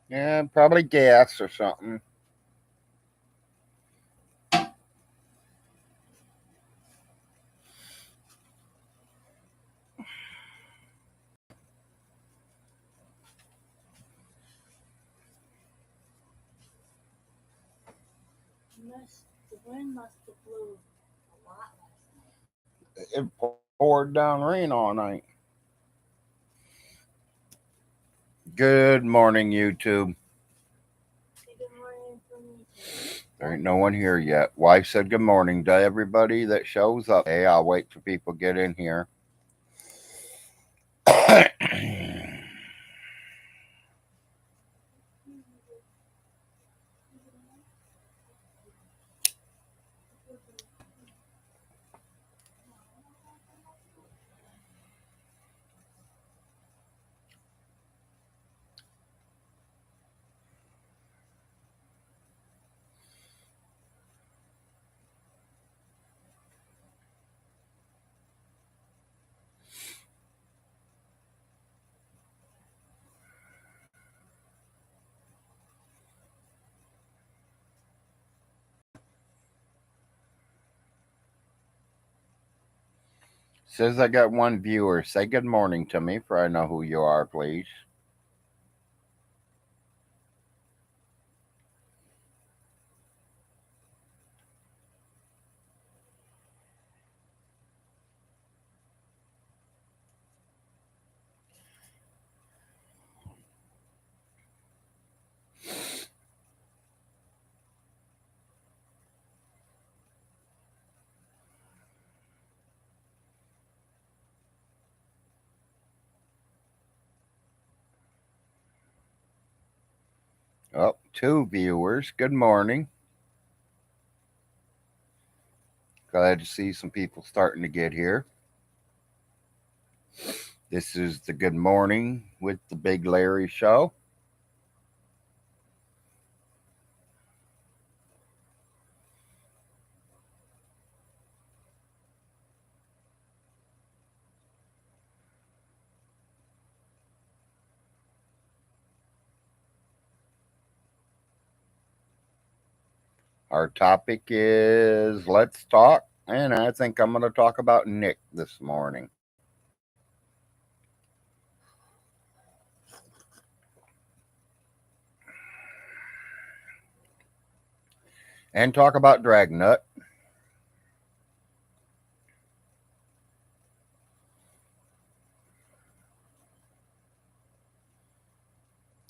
Yeah, probably gas or something. The wind must have blew a lot last night. It poured down rain all night. Good morning, YouTube. Say good morning for me too. There ain't no one here yet. Wife said good morning to everybody that shows up today. I'll wait till people get in here. Says I got one viewer. Say good morning to me, for I know who you are, please. Oh, two viewers. Good morning. Glad to see some people starting to get here. This is the Good Morning with the Big Larry show. Our topic is let's talk, and I think I'm going to talk about Nick this morning. And talk about Dragnut.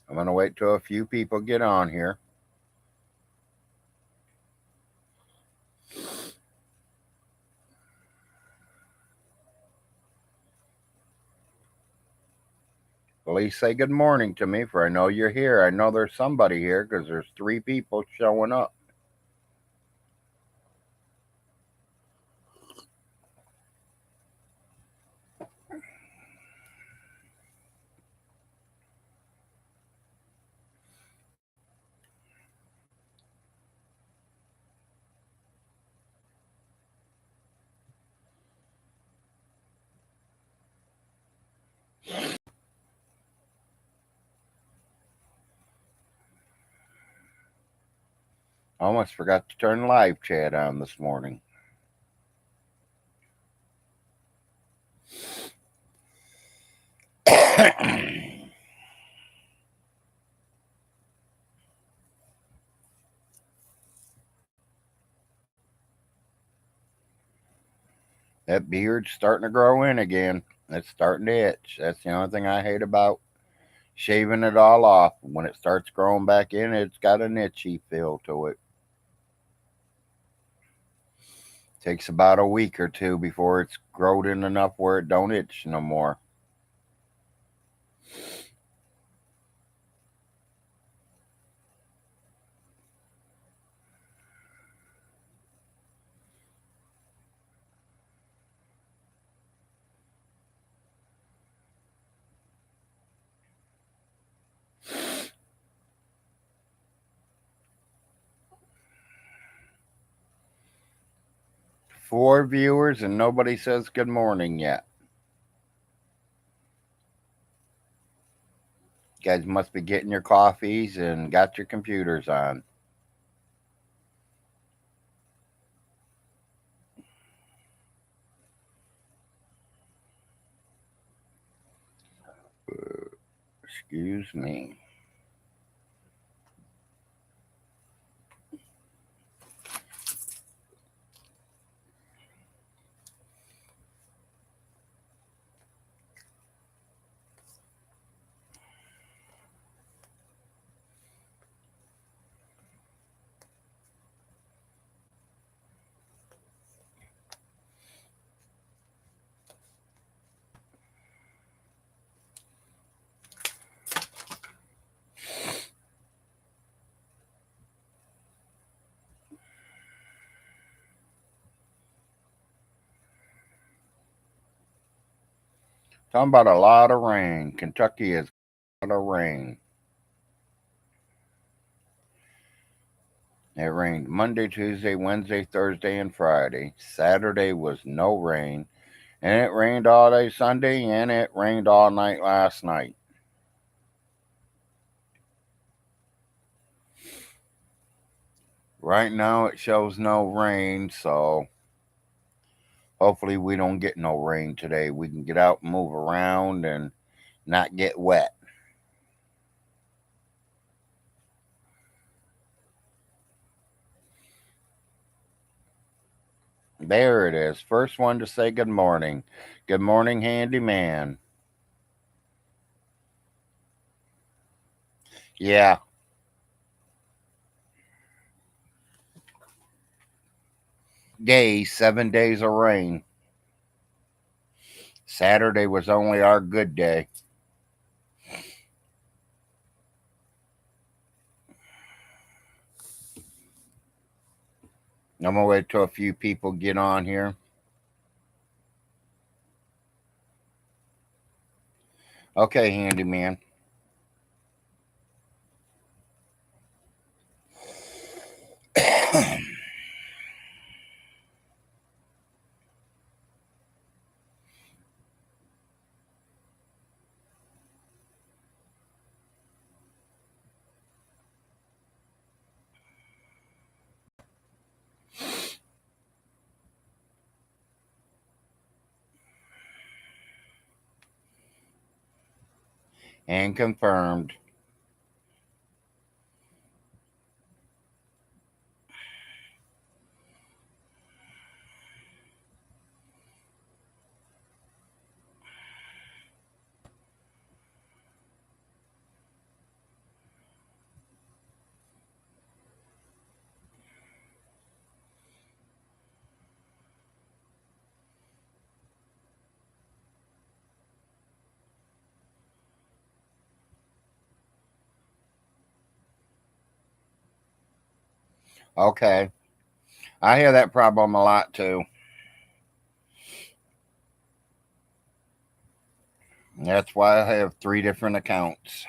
I'm going to wait till a few people get on here. Please say good morning to me, for I know you're here. I know there's somebody here because there's three people showing up. I almost forgot to turn live chat on this morning. That beard's starting to grow in again. It's starting to itch. That's the only thing I hate about shaving it all off. When it starts growing back in, it's got an itchy feel to it. Takes about a week or two before it's growed in enough where it don't itch no more. Four viewers and nobody says good morning yet. guys must be getting your coffees and got your computers on. Excuse me. Talking about a lot of rain. Kentucky is a lot of rain. It rained Monday, Tuesday, Wednesday, Thursday, and Friday. Saturday was no rain. And it rained all day Sunday, and it rained all night last night. Right now, it shows no rain, so hopefully we don't get no rain today. We can get out and move around and not get wet. There it is. First one to say good morning. Good morning, handyman. Yeah, days, 7 days of rain. Saturday was only our good day. I'm gonna wait till a few people get on here. Okay, handyman. And confirmed. Okay. I hear that problem a lot too. That's why I have 3 different accounts.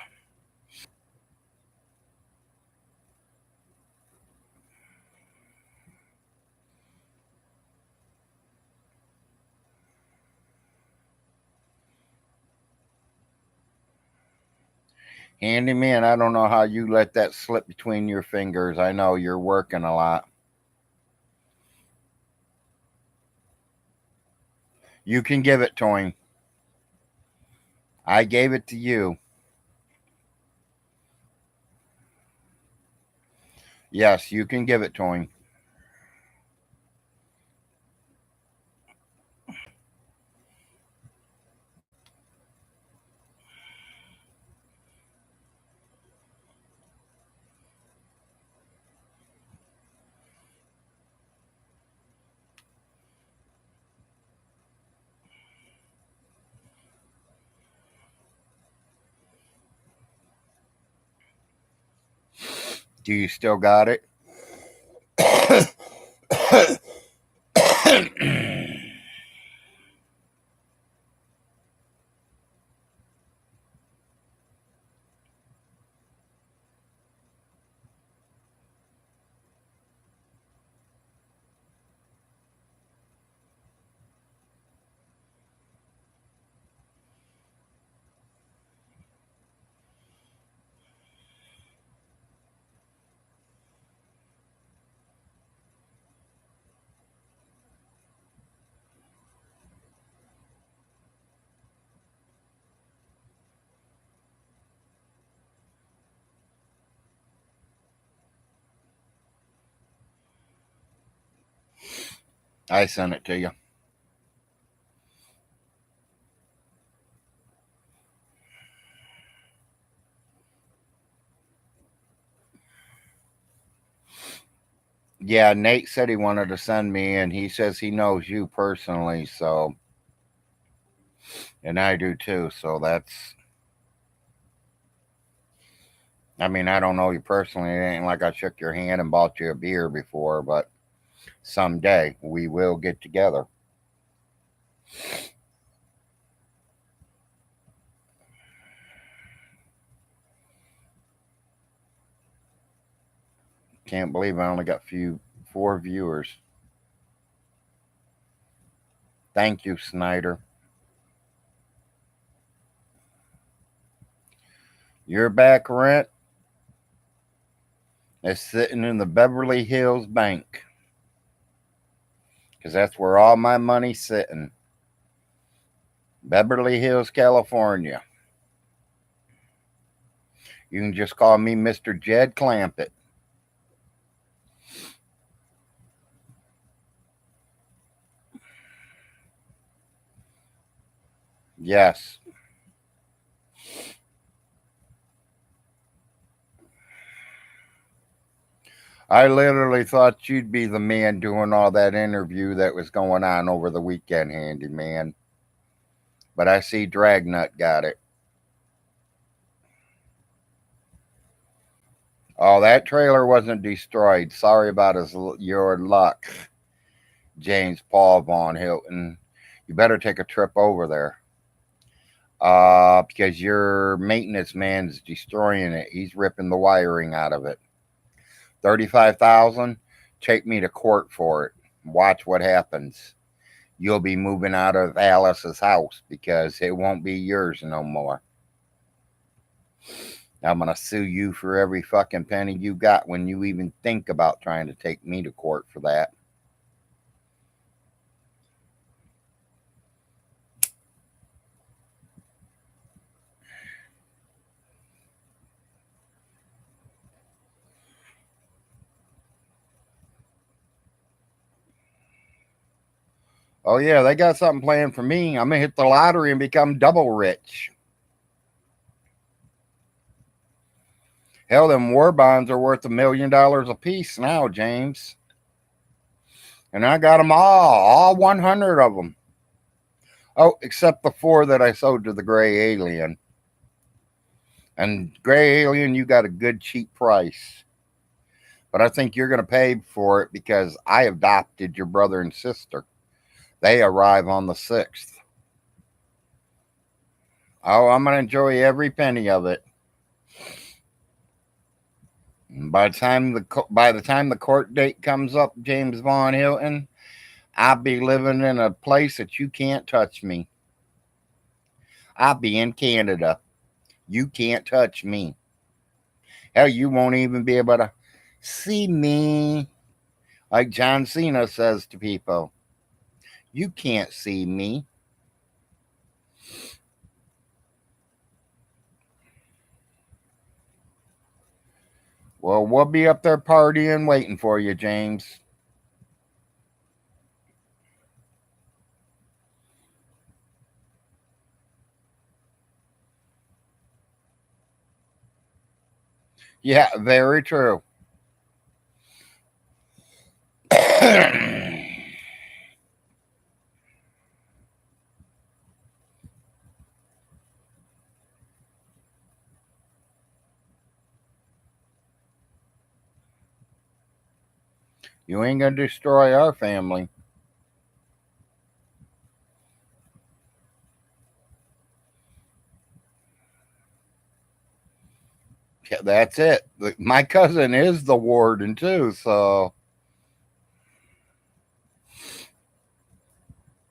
Handyman, I don't know how you let that slip between your fingers. I know you're working a lot. You can give it to him. I gave it to you. Yes, you can give it to him. Do you still got it? I sent it to you. Yeah, Nate said he wanted to send me, and he says he knows you personally, so, and I do too. So that's, I mean, I don't know you personally. It ain't like I shook your hand and bought you a beer before, but someday we will get together. Can't believe I only got 4 viewers. Thank you, Snyder. Your back rent is sitting in the Beverly Hills Bank because that's where all my money's sitting. Beverly Hills, California. You can just call me Mr. Jed Clampett. Yes. I literally thought you'd be the man doing all that interview that was going on over the weekend, handyman. But I see Dragnut got it. Oh, that trailer wasn't destroyed. Sorry about your luck, James Paul Von Hilton. You better take a trip over there. Because your maintenance man's destroying it. He's ripping the wiring out of it. 35,000. Take me to court for it. Watch what happens. You'll be moving out of Alice's house because it won't be yours no more. I'm gonna sue you for every fucking penny you got when you even think about trying to take me to court for that. Oh yeah, they got something planned for me. I'm gonna hit the lottery and become double rich. Hell, them war bonds are worth $1 million a piece now, James. And I got them all 100 of them. Oh, except the 4 that I sold to the Gray Alien. And Gray Alien, you got a good cheap price. But I think you're going to pay for it because I adopted your brother and sister. They arrive on the 6th. Oh, I'm going to enjoy every penny of it. By the time the court date comes up, James Von Hilton, I'll be living in a place that you can't touch me. I'll be in Canada. You can't touch me. Hell, you won't even be able to see me. Like John Cena says to people, you can't see me. Well, we'll be up there partying, waiting for you, James. Yeah, very true. You ain't gonna destroy our family. Yeah, that's it. My cousin is the warden too, so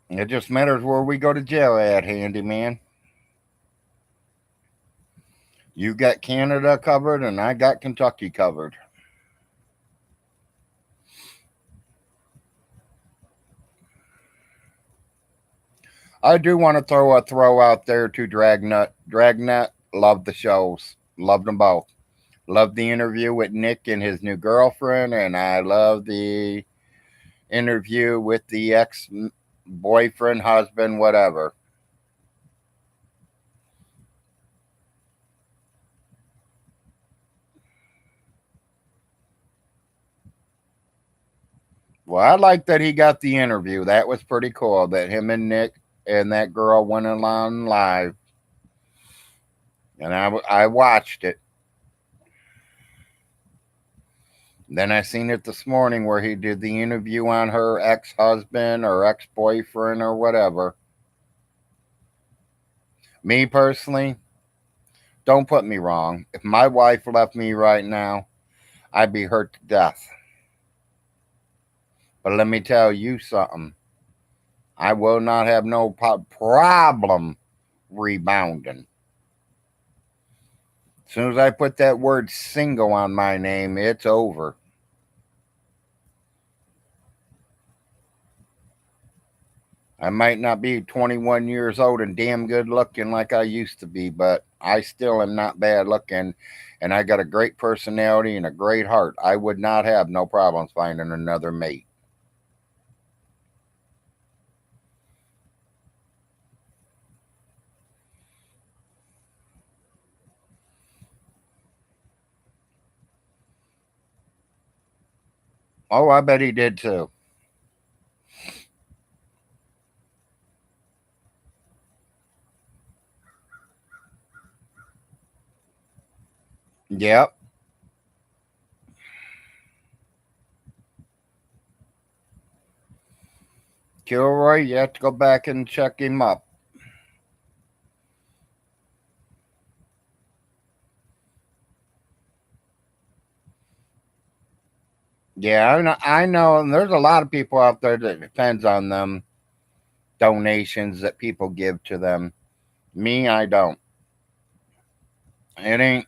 it just matters where we go to jail at, handyman. You got Canada covered, and I got Kentucky covered. I do want to throw a throw out there to Dragnut. Dragnut, loved the shows. Loved them both. Loved the interview with Nick and his new girlfriend, and I love the interview with the ex boyfriend, husband, whatever. Well, I like that he got the interview. That was pretty cool. That him and Nick and that girl went along live, and I watched it. Then I seen it this morning where he did the interview on her ex husband or ex boyfriend or whatever. Me personally, don't put me wrong. If my wife left me right now, I'd be hurt to death. But let me tell you something. I will not have no problem rebounding. As soon as I put that word single on my name, it's over. I might not be 21 years old and damn good looking like I used to be, but I still am not bad looking, and I got a great personality and a great heart. I would not have no problems finding another mate. Oh, I bet he did too. Yep. Kilroy, you have to go back and check him up. Yeah, I know, and there's a lot of people out there that depends on them donations that people give to them. Me, I don't. It ain't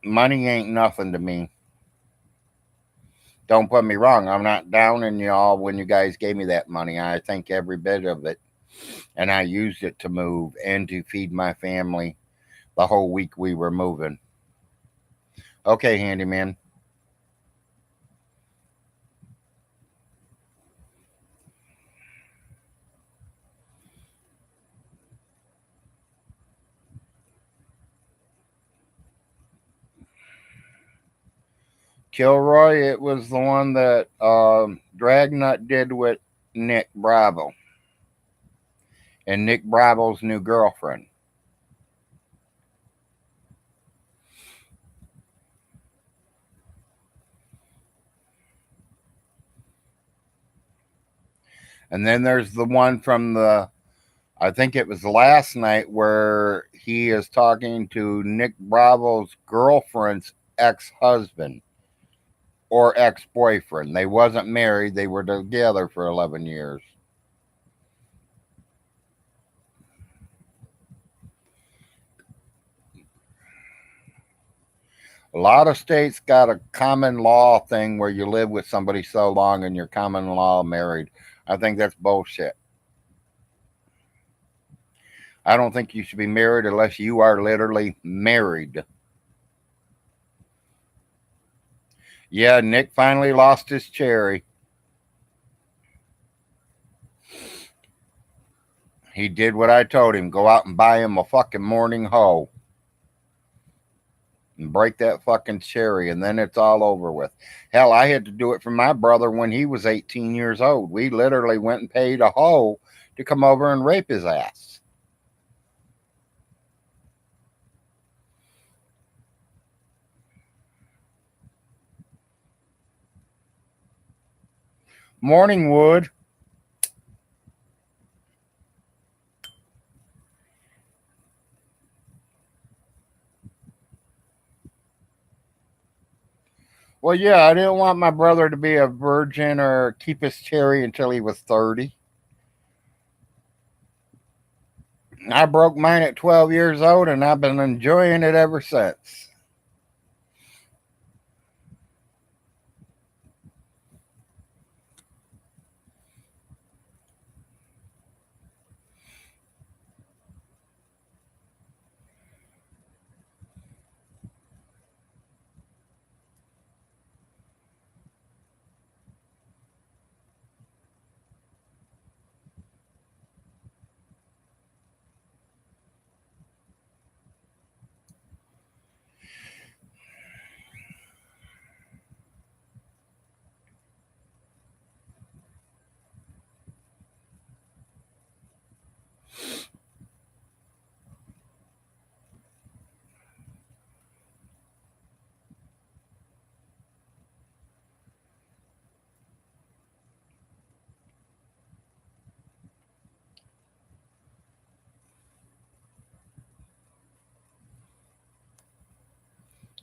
money ain't nothing to me. Don't put me wrong. I'm not downing y'all when you guys gave me that money. I think every bit of it, and I used it to move and to feed my family the whole week we were moving. Okay, handyman. Kilroy, it was the one that Dragnut did with Nick Bravo and Nick Bravo's new girlfriend. And then there's the one from I think it was last night where he is talking to Nick Bravo's girlfriend's ex husband or ex boyfriend. They wasn't married, they were together for 11 years. A lot of states got a common law thing where you live with somebody so long and you're common law married. I think that's bullshit. I don't think you should be married unless you are literally married. Yeah, Nick finally lost his cherry. He did what I told him. Go out and buy him a fucking morning hoe and break that fucking cherry, and then it's all over with. Hell, I had to do it for my brother when he was 18 years old. We literally went and paid a hoe to come over and rape his ass. Morning wood. Well, yeah, I didn't want my brother to be a virgin or keep his cherry until he was 30. I broke mine at 12 years old, and I've been enjoying it ever since.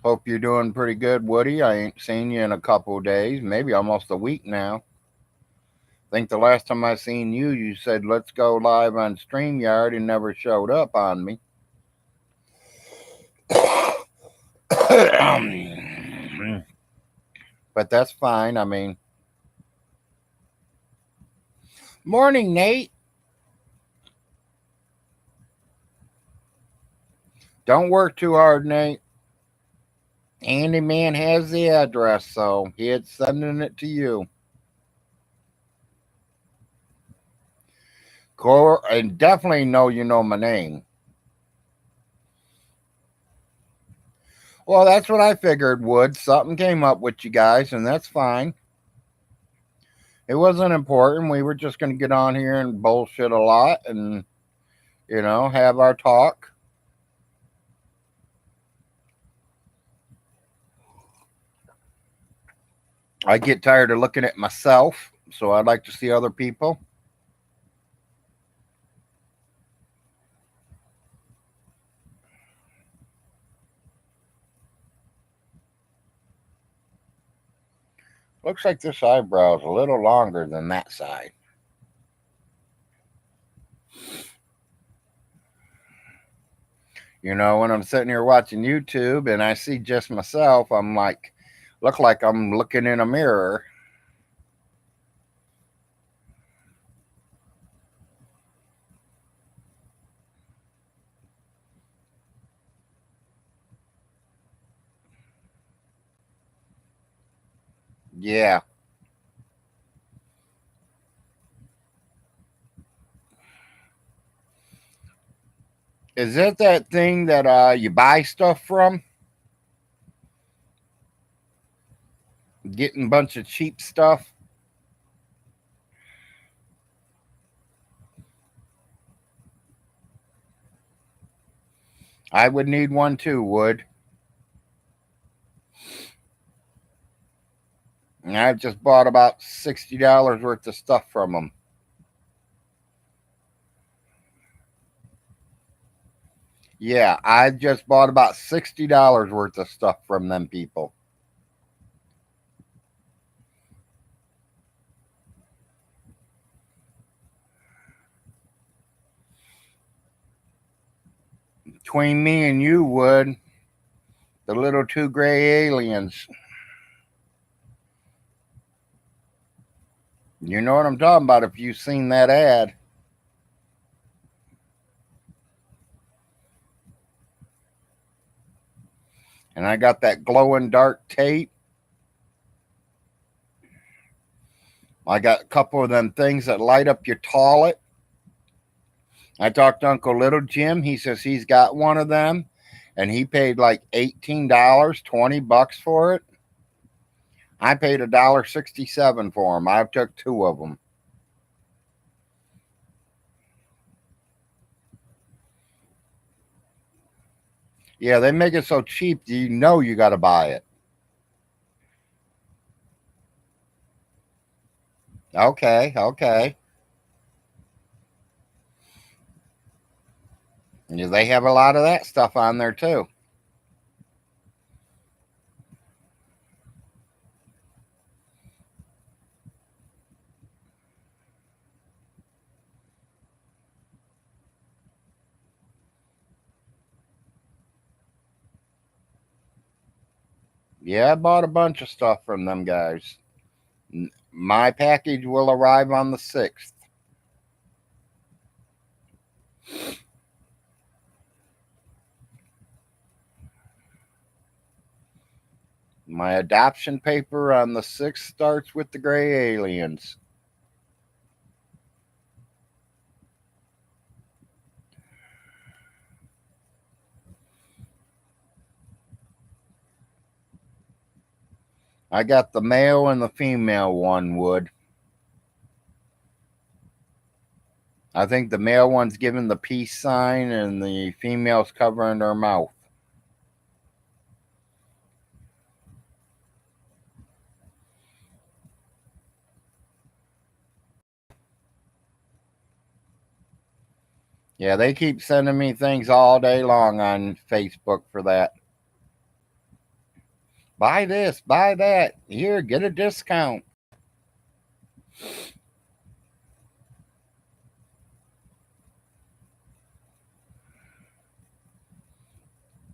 Hope you're doing pretty good, Woody. I ain't seen you in a couple of days, maybe almost a week now. I think the last time I seen you, you said, let's go live on StreamYard and never showed up on me. But that's fine. I mean, morning, Nate. Don't work too hard, Nate. Andy Man has the address, so he's sending it to you. And definitely know you know my name. Well, that's what I figured, Wood. Something came up with you guys, and that's fine. It wasn't important. We were just going to get on here and bullshit a lot and, have our talk. I get tired of looking at myself, so I'd like to see other people. Looks like this eyebrow is a little longer than that side. When I'm sitting here watching YouTube and I see just myself, I'm like, look like I'm looking in a mirror. Yeah. Is it that thing that you buy stuff from? Getting a bunch of cheap stuff? I would need one too, Wood. And I just bought about $60 worth of stuff from them. Yeah, I just bought about $60 worth of stuff from them people. Between me and you, Wood, the little two gray aliens. You know what I'm talking about if you've seen that ad. And I got that glowing dark tape. I got a couple of them things that light up your toilet. I talked to Uncle Little Jim. He says he's got one of them. And he paid like $18, $20 for it. I paid $1.67 for them. I took two of them. Yeah, they make it so cheap you know you got to buy it. Okay. Yeah, they have a lot of that stuff on there too. Yeah, I bought a bunch of stuff from them guys. My package will arrive on the 6th. My adoption paper on the 6th starts with the gray aliens. I got the male and the female one, Wood. I think the male one's giving the peace sign and the female's covering her mouth. Yeah, they keep sending me things all day long on Facebook for that. Buy this, buy that. Here, get a discount.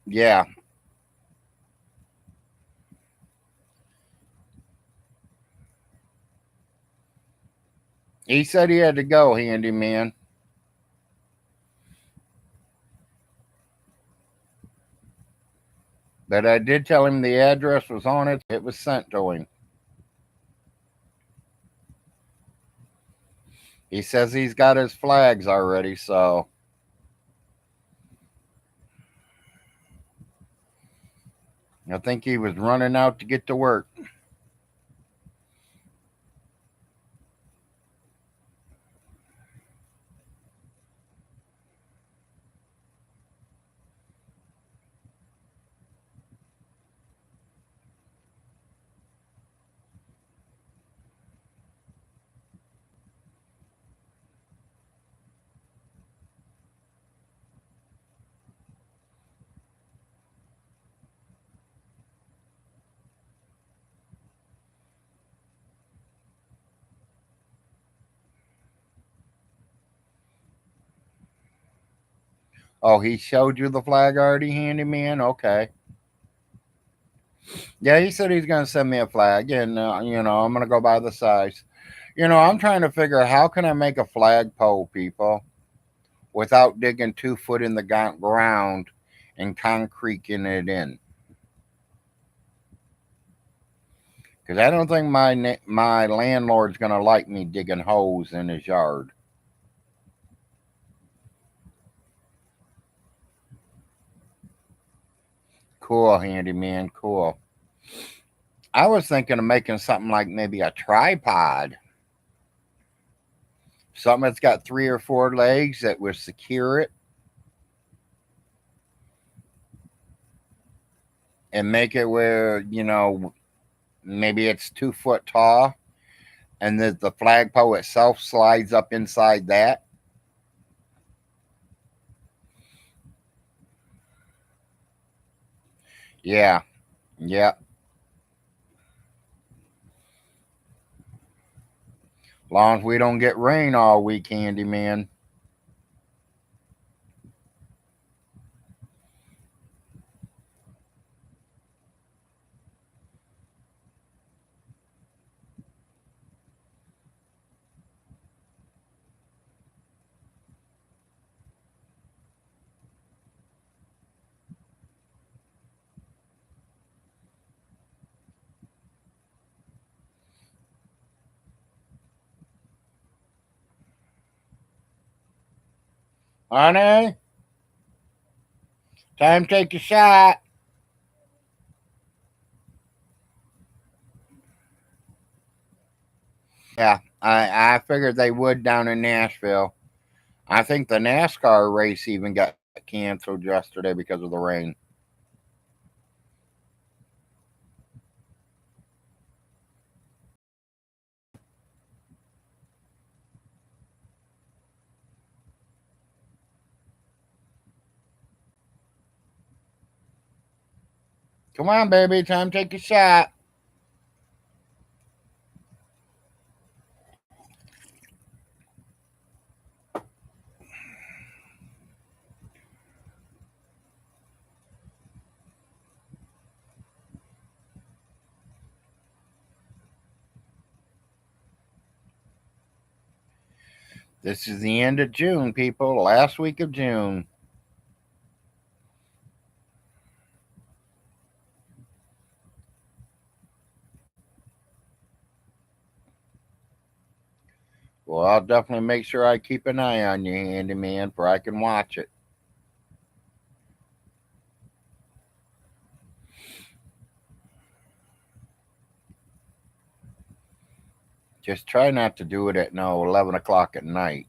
Yeah. He said he had to go, handyman. But I did tell him the address was on it. It was sent to him. He says he's got his flags already, so I think he was running out to get to work. Oh, he showed you the flag already, handyman? Okay. Yeah, he said he's going to send me a flag, and, I'm going to go by the size. I'm trying to figure how can I make a flagpole, people, without digging 2 foot in the ground and concreting it in. Because I don't think my landlord's going to like me digging holes in his yard. Cool, handyman, cool. I was thinking of making something like maybe a tripod. Something that's got 3 or 4 legs that would secure it and make it where, maybe it's 2 foot tall and the flagpole itself slides up inside that. Yeah, yeah. Long as we don't get rain all week, handyman. Honey, time to take a shot. Yeah, I figured they would down in Nashville. I think the NASCAR race even got canceled yesterday because of the rain. Come on, baby, time to take a shot. This is the end of June, people. Last week of June. Well, I'll definitely make sure I keep an eye on you, handyman, for I can watch it. Just try not to do it at 11 o'clock at night,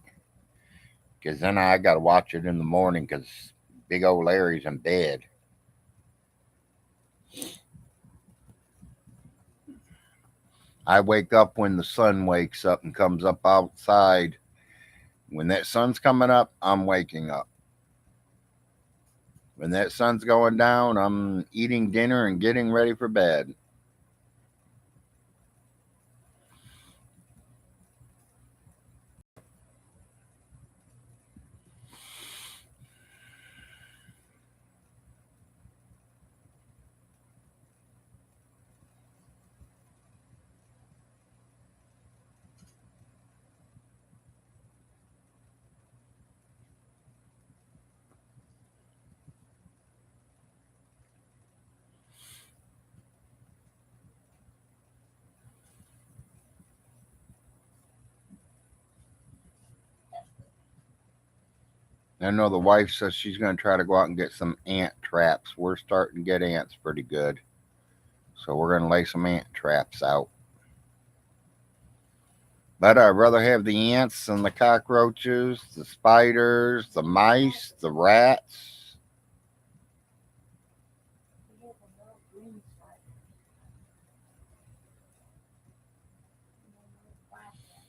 because then I got to watch it in the morning because big old Larry's in bed. I wake up when the sun wakes up and comes up outside. When that sun's coming up, I'm waking up. When that sun's going down, I'm eating dinner and getting ready for bed. I know the wife says she's going to try to go out and get some ant traps. We're starting to get ants pretty good. So we're going to lay some ant traps out. But I'd rather have the ants and the cockroaches, the spiders, the mice, the rats. We have a little green spider. And then a little black one.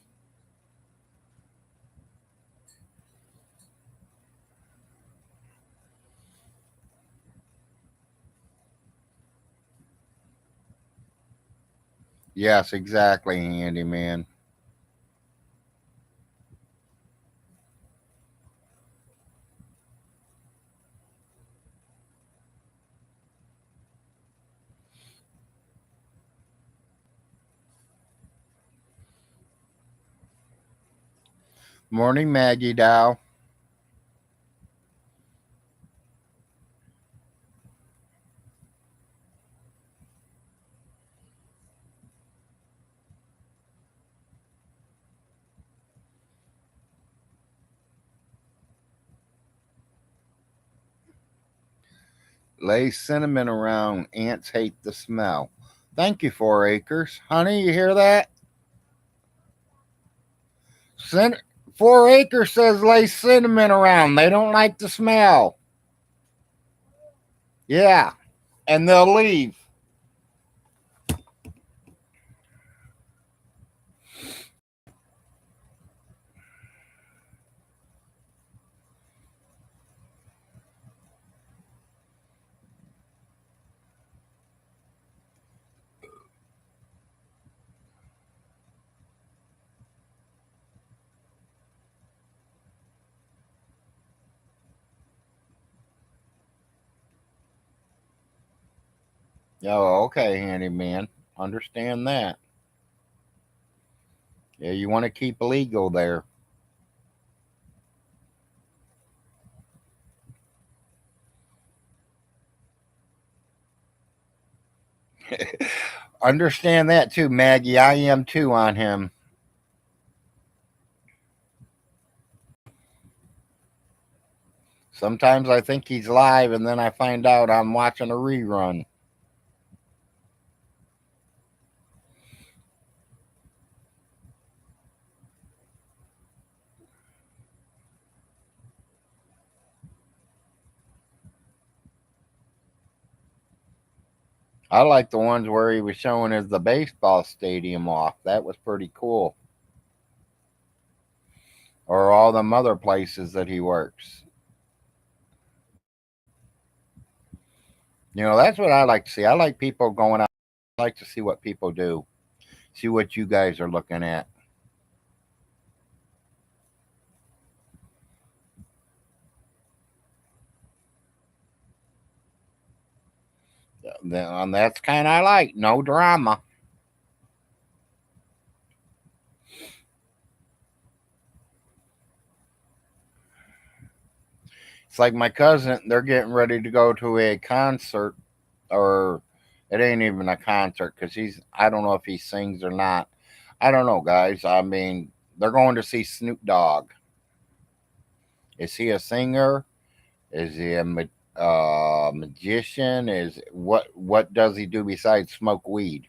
Yes, exactly, handyman. Morning, Maggie Dow. Lay cinnamon around. Ants hate the smell. Thank you, 4 acres. Honey, you hear that? Cin- 4 acres says lay cinnamon around. They don't like the smell. Yeah, and they'll leave. Oh, okay, handyman. Understand that. Yeah, you want to keep legal there. Understand that too, Maggie. I am too on him. Sometimes I think he's live and then I find out I'm watching a rerun. I like the ones where he was showing us the baseball stadium off. That was pretty cool. Or all them other places that he works. That's what I like to see. I like people going out. I like to see what people do. See what you guys are looking at. And that's kind of I like. No drama. It's like my cousin, they're getting ready to go to a concert, or it ain't even a concert because I don't know if he sings or not. I don't know, guys. I mean, they're going to see Snoop Dogg. Is he a singer? Is he a magician? Is what does he do besides smoke weed?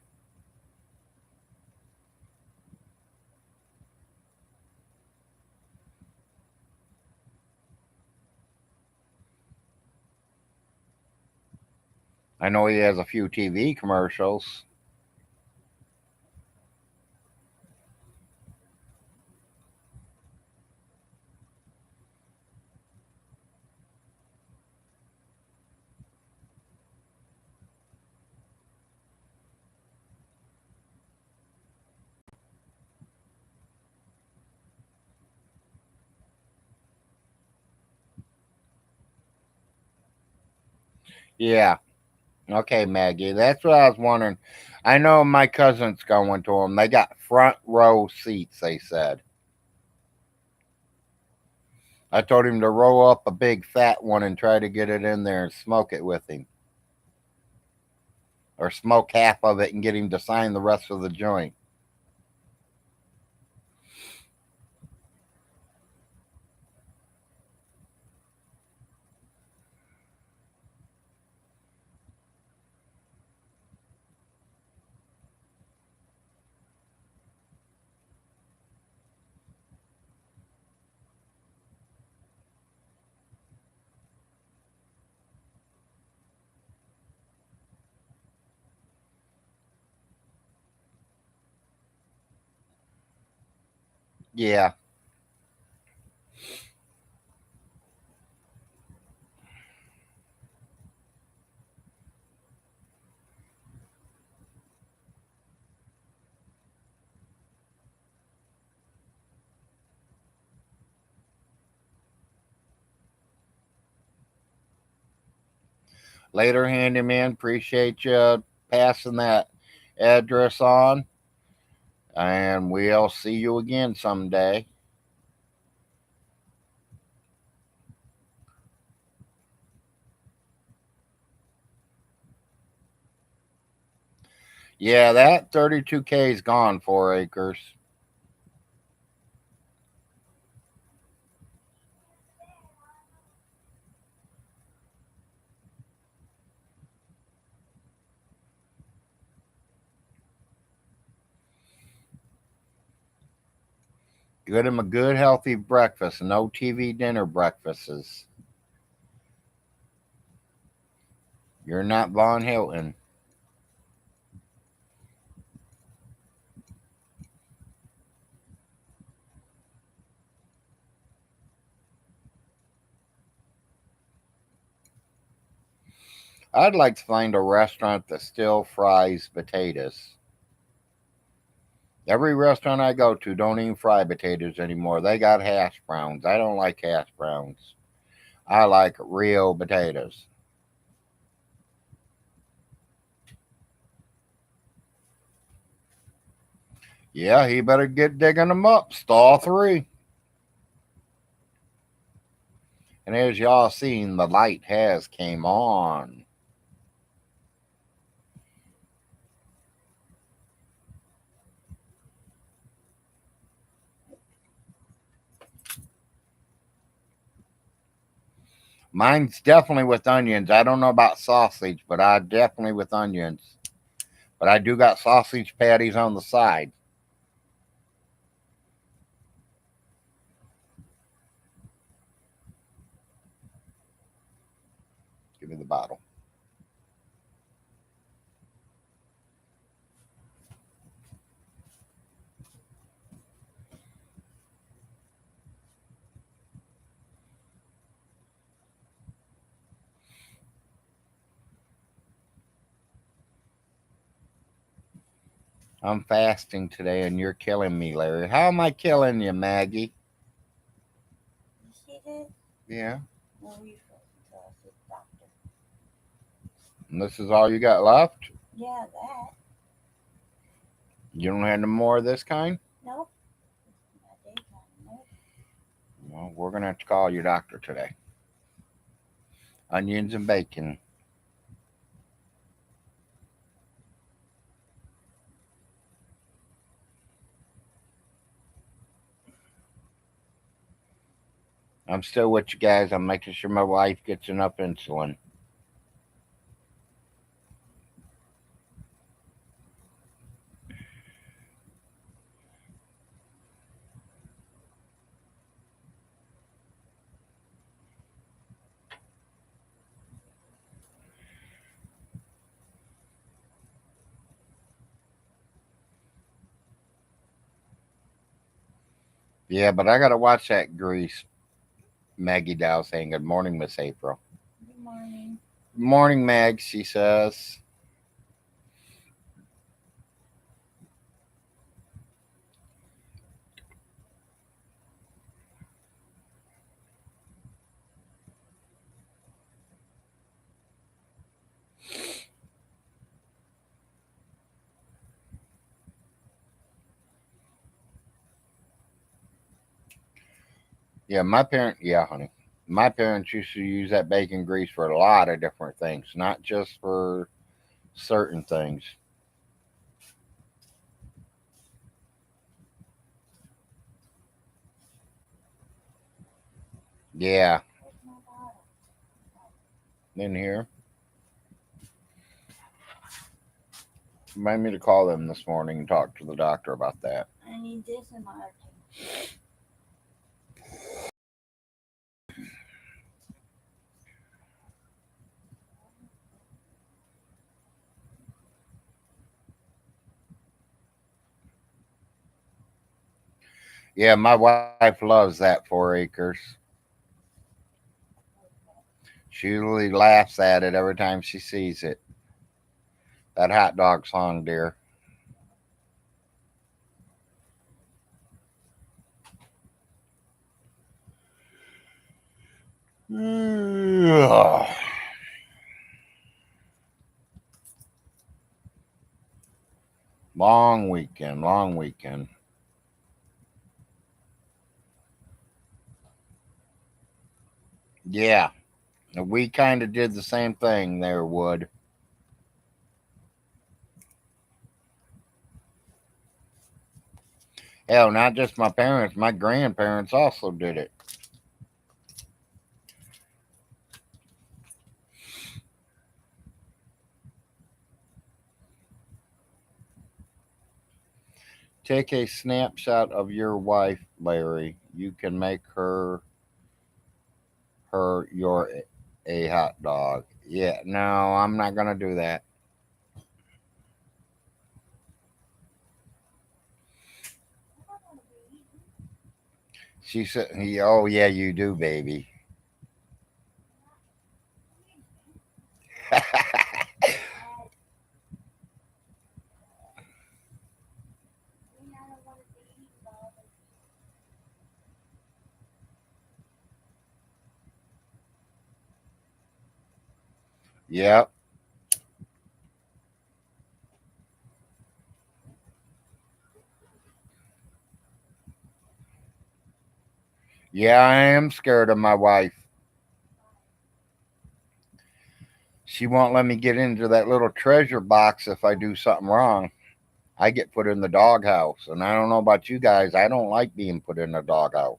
I know he has a few TV commercials. Yeah. Okay, Maggie. That's what I was wondering. I know my cousin's going to them. They got front row seats, they said. I told him to roll up a big fat one and try to get it in there and smoke it with him. Or smoke half of it and get him to sign the rest of the joint. Yeah. Later, handyman. Appreciate you passing that address on. And we'll see you again someday. Yeah, that 32K is gone, 4 acres. Get him a good, healthy breakfast. No TV dinner breakfasts. You're not Von Hilton. I'd like to find a restaurant that still fries potatoes. Every restaurant I go to don't even fry potatoes anymore. They got hash browns. I don't like hash browns. I like real potatoes. Yeah, he better get digging them up. Stall 3. And as y'all seen, the light has came on. Mine's definitely with onions. I don't know about sausage, but I definitely with onions. But I do got sausage patties on the side. Give me the bottle. I'm fasting today and you're killing me, Larry. How am I killing you, Maggie? You see this? Yeah. No refills until I see the doctor. And this is all you got left? Yeah, that. You don't have no more of this kind? Nope. My daytime. Nope. Well, we're going to have to call your doctor today. Onions and bacon. I'm still with you guys. I'm making sure my wife gets enough insulin. Yeah, but I got to watch that grease. Maggie Dow saying, "Good morning, Miss April." Good morning. Morning, Mag, she says. Yeah, yeah, honey. My parents used to use that bacon grease for a lot of different things, not just for certain things. Yeah, Where's my bottle? in here. Remind me to call them this morning and talk to the doctor about that. I need this in my other tank. Yeah, my wife loves that 4 acres. She usually laughs at it every time she sees it. That hot dog song, dear. Long weekend, long weekend. Yeah, we kind of did the same thing there, Wood. Hell, not just my parents, my grandparents also did it. Take a snapshot of your wife, Larry. You can make her your a hot dog. Yeah, no, I'm not gonna do that. I don't want to be eaten. She said, "Oh yeah, you do, baby." I, I don't want to be eaten by others. Yep. Yeah, I am scared of my wife. She won't let me get into that little treasure box if I do something wrong. I get put in the doghouse, and I don't know about you guys. I don't like being put in the doghouse.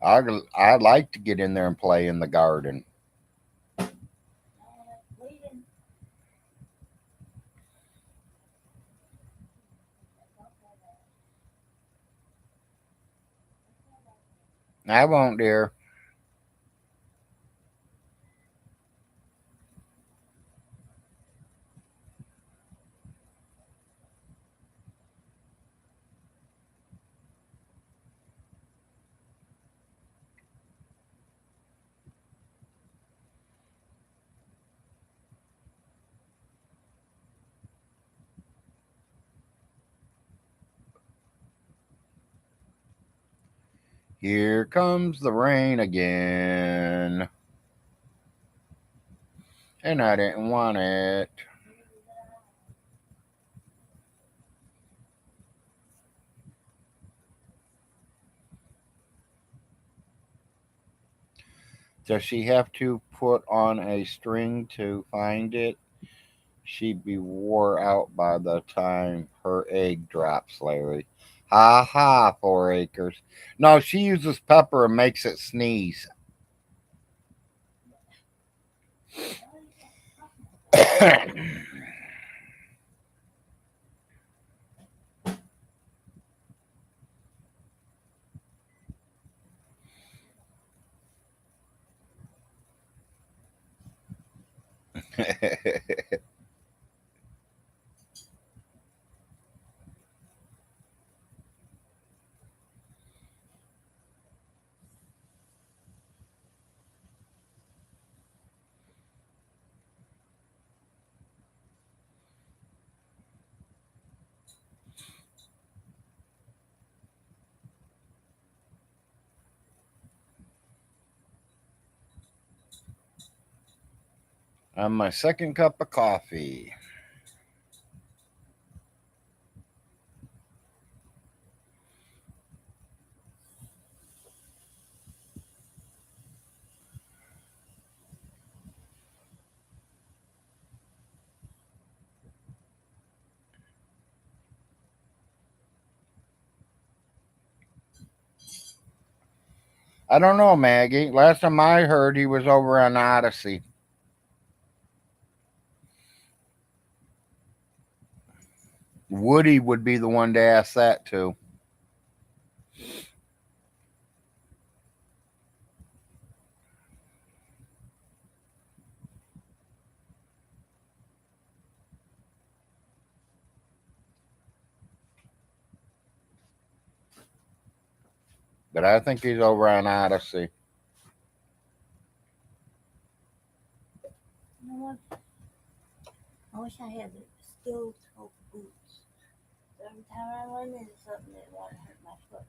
I like to get in there and play in the garden. Bleeding. Don't say that. Don't say that. I won't, dear. Here comes the rain again, and I didn't want it. Neither did I. Does she have to put on a string to find it? She'd be wore out by the time her egg drops, Larry. Ha ha, 4 acres. No, she uses pepper and makes it sneeze. Why do you have to cut myself? On my second cup of coffee. I don't know, Maggie. Last time I heard, he was over on Odyssey. Woody would be the one to ask that to. But I think he's over on Odyssey. You know what? I wish I had the steel toe boots. Every time I run into something that want to hurt my foot.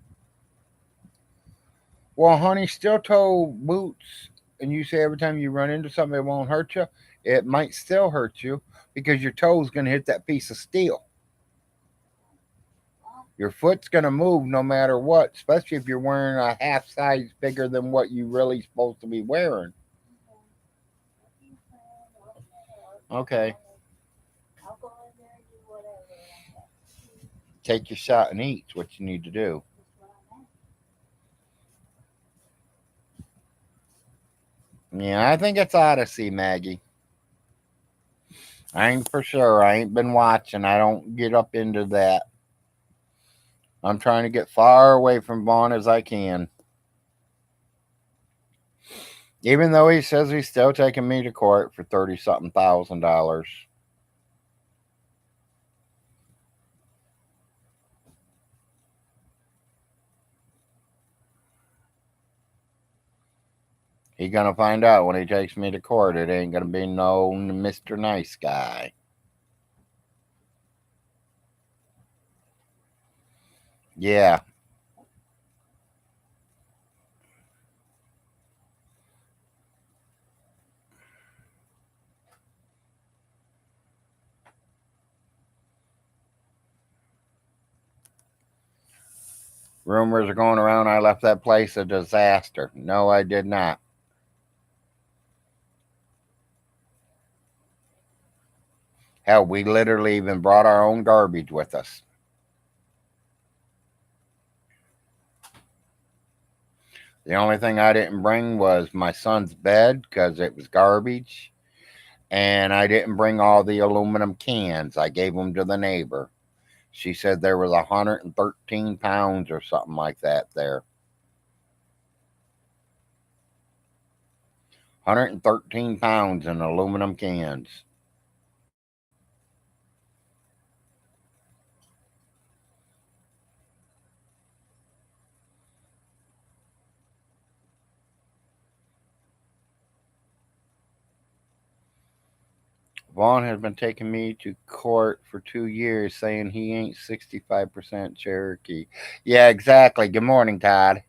Well, honey, steel toe boots, and you say every time you run into something it won't hurt you, it might still hurt you because your toe's going to hit that piece of steel. Well, Your foot's going to move no matter what, especially if you're wearing a half size bigger than what you really supposed to be wearing. Okay, I'll go in there and do whatever I have to do. take your shot and eat. What you need to do. That's what I'm at. Yeah, I think it's Odyssey, Maggie. I ain't for sure. I ain't been watching. I don't get up into that. I'm trying to get far away from Vaughn as I can. Even though he says he's still taking me to court for 30 something $1,000. He gonna find out when he takes me to court. It ain't gonna be no Mr. Nice Guy. Yeah. Rumors are going around I left that place a disaster. No, I did not. Hell, we literally even brought our own garbage with us. The only thing I didn't bring was my son's bed because it was garbage. And I didn't bring all the aluminum cans. I gave them to the neighbor. She said there was 113 pounds or something like that there. 113 pounds in aluminum cans. Vaughn has been taking me to court for 2 years saying he ain't 65% Cherokee. Yeah, exactly. Good morning, Todd.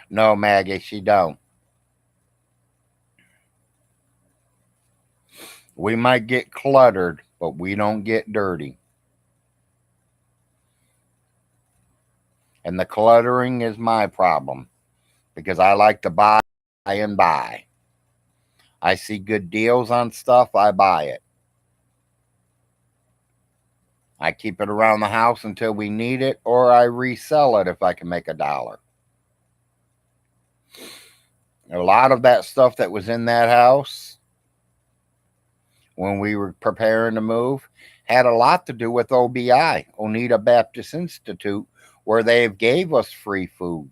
No, Maggie, she don't. We might get cluttered, but we don't get dirty. And the cluttering is my problem because I like to buy and buy. I see good deals on stuff, I buy it. I keep it around the house until we need it, or I resell it if I can make $1. A lot of that stuff that was in that house when we were preparing to move had a lot to do with OBI, Oneida Baptist Institute, where they gave us free food.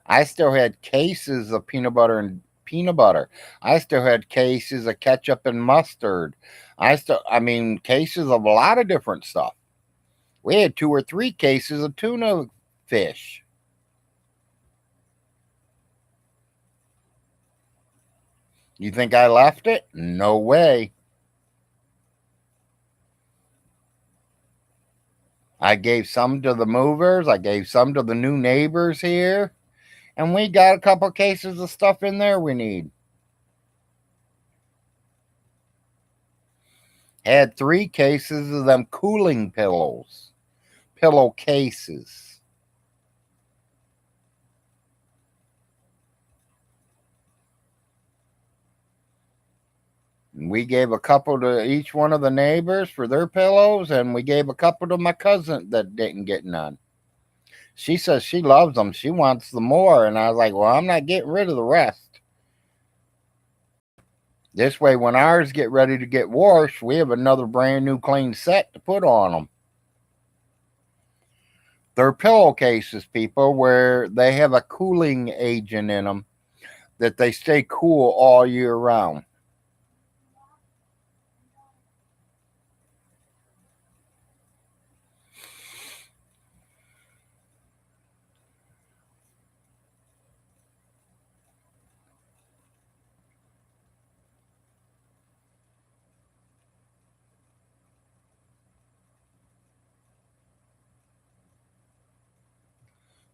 I still had cases of peanut butter and peanut butter. I still had cases of ketchup and mustard. I mean, cases of a lot of different stuff. We had 2 or 3 cases of tuna fish. You think I left it? No way. I gave some to the movers. I gave some to the new neighbors here. And we got a couple cases of stuff in there we need. Had 3 cases of them cooling pillows, pillow cases. We gave a couple to each one of the neighbors for their pillows, and we gave a couple to my cousin that didn't get none. She says she loves them. She wants the more. And I was like, well, I'm not getting rid of the rest. This way, when ours get ready to get washed, we have another brand new clean set to put on them. They're pillowcases, people, where they have a cooling agent in them that they stay cool all year round.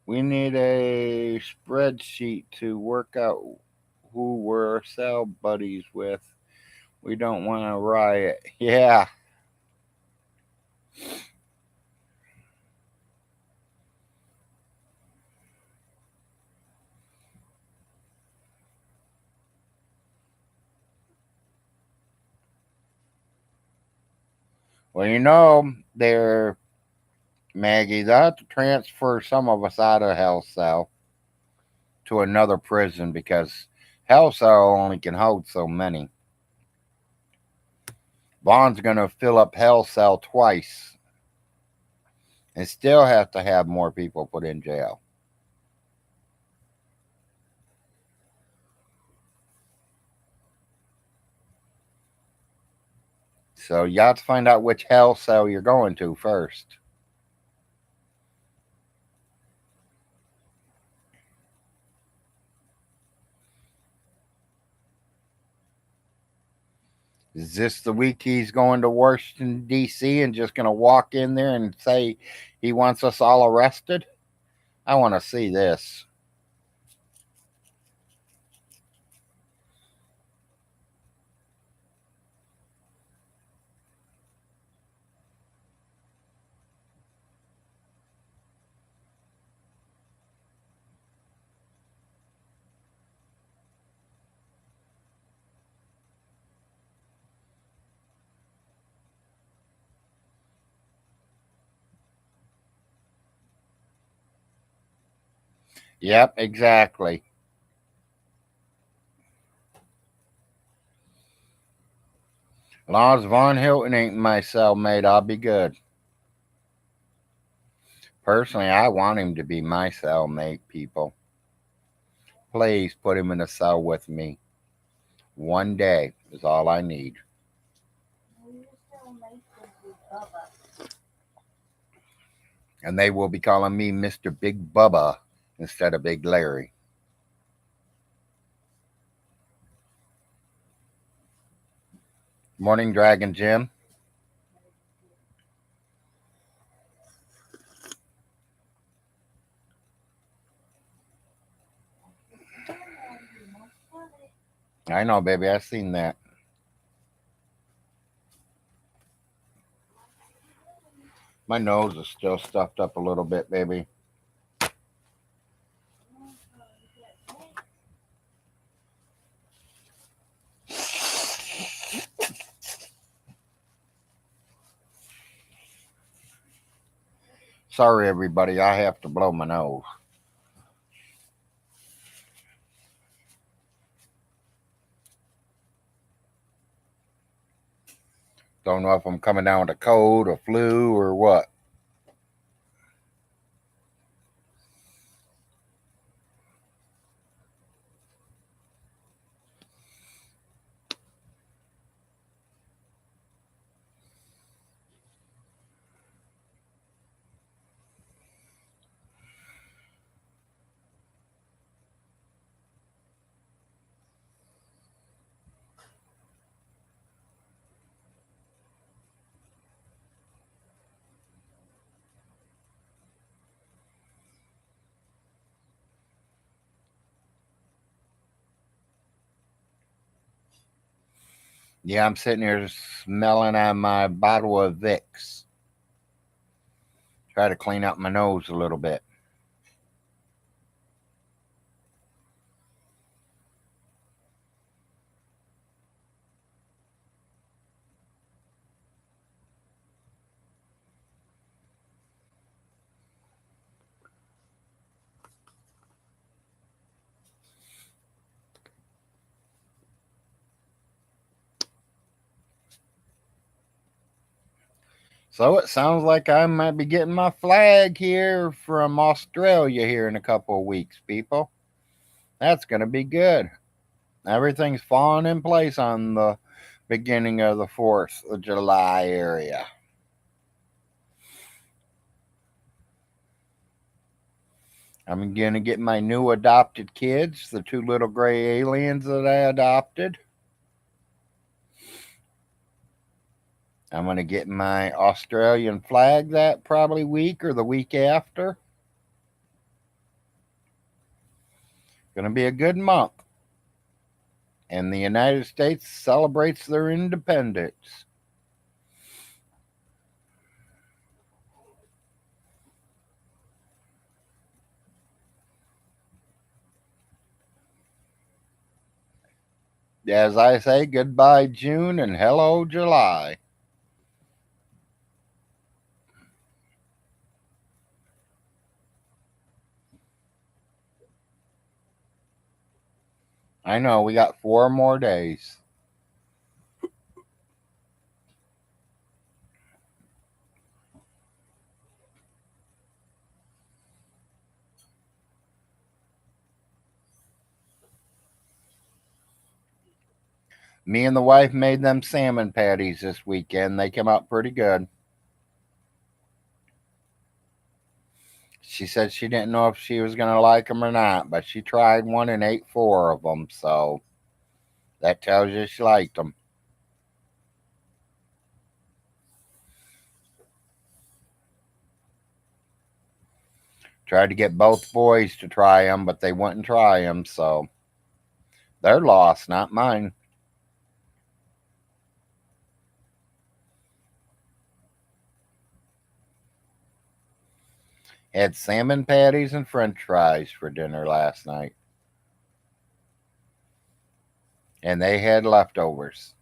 We need a spreadsheet to work out who we're cell buddies with. We don't want to riot. Yeah. Well, they're Maggie. They'll have to transfer some of us out of Hell Cell to another prison because Hell Cell only can hold so many. Vaughn's going to fill up Hell Cell twice and still have to have more people put in jail. So you have to find out which Hell Cell you're going to first. Is this the week he's going to Washington, D.C. and just going to walk in there and say he wants us all arrested? I want to see this. Yep, exactly. As long as Von Hilton ain't my cellmate, I'll be good. Personally, I want him to be my cellmate, people. Please put him in a cell with me. One day is all I need. And they will be calling me Mr. Big Bubba instead of Big Larry. Morning, Dragon Jim. I know, baby. I've seen that. My nose is still stuffed up a little bit, baby. Sorry, everybody. I have to blow my nose. Don't know if I'm coming down with a cold or flu or what. Yeah, I'm sitting here smelling on my bottle of Vicks. Try to clean up my nose a little bit. So it sounds like I might be getting my flag here from Australia here in a couple of weeks, people. That's going to be good. Everything's falling in place on the beginning of the 4th of July area. I'm going to get my new adopted kids, the 2 little gray aliens that I adopted. I'm going to get my Australian flag that probably week or the week after. Going to be a good month. And the United States celebrates their independence. As I say, goodbye June and hello July. I know, we got 4 more days. Me and the wife made them salmon patties this weekend. They came out pretty good. She said she didn't know if she was going to like them or not, but she tried one and ate 4 of them, so that tells you she liked them. Tried to get both boys to try them, but they wouldn't try them, so they're lost, not mine. Had salmon patties and french fries for dinner last night. And they had leftovers.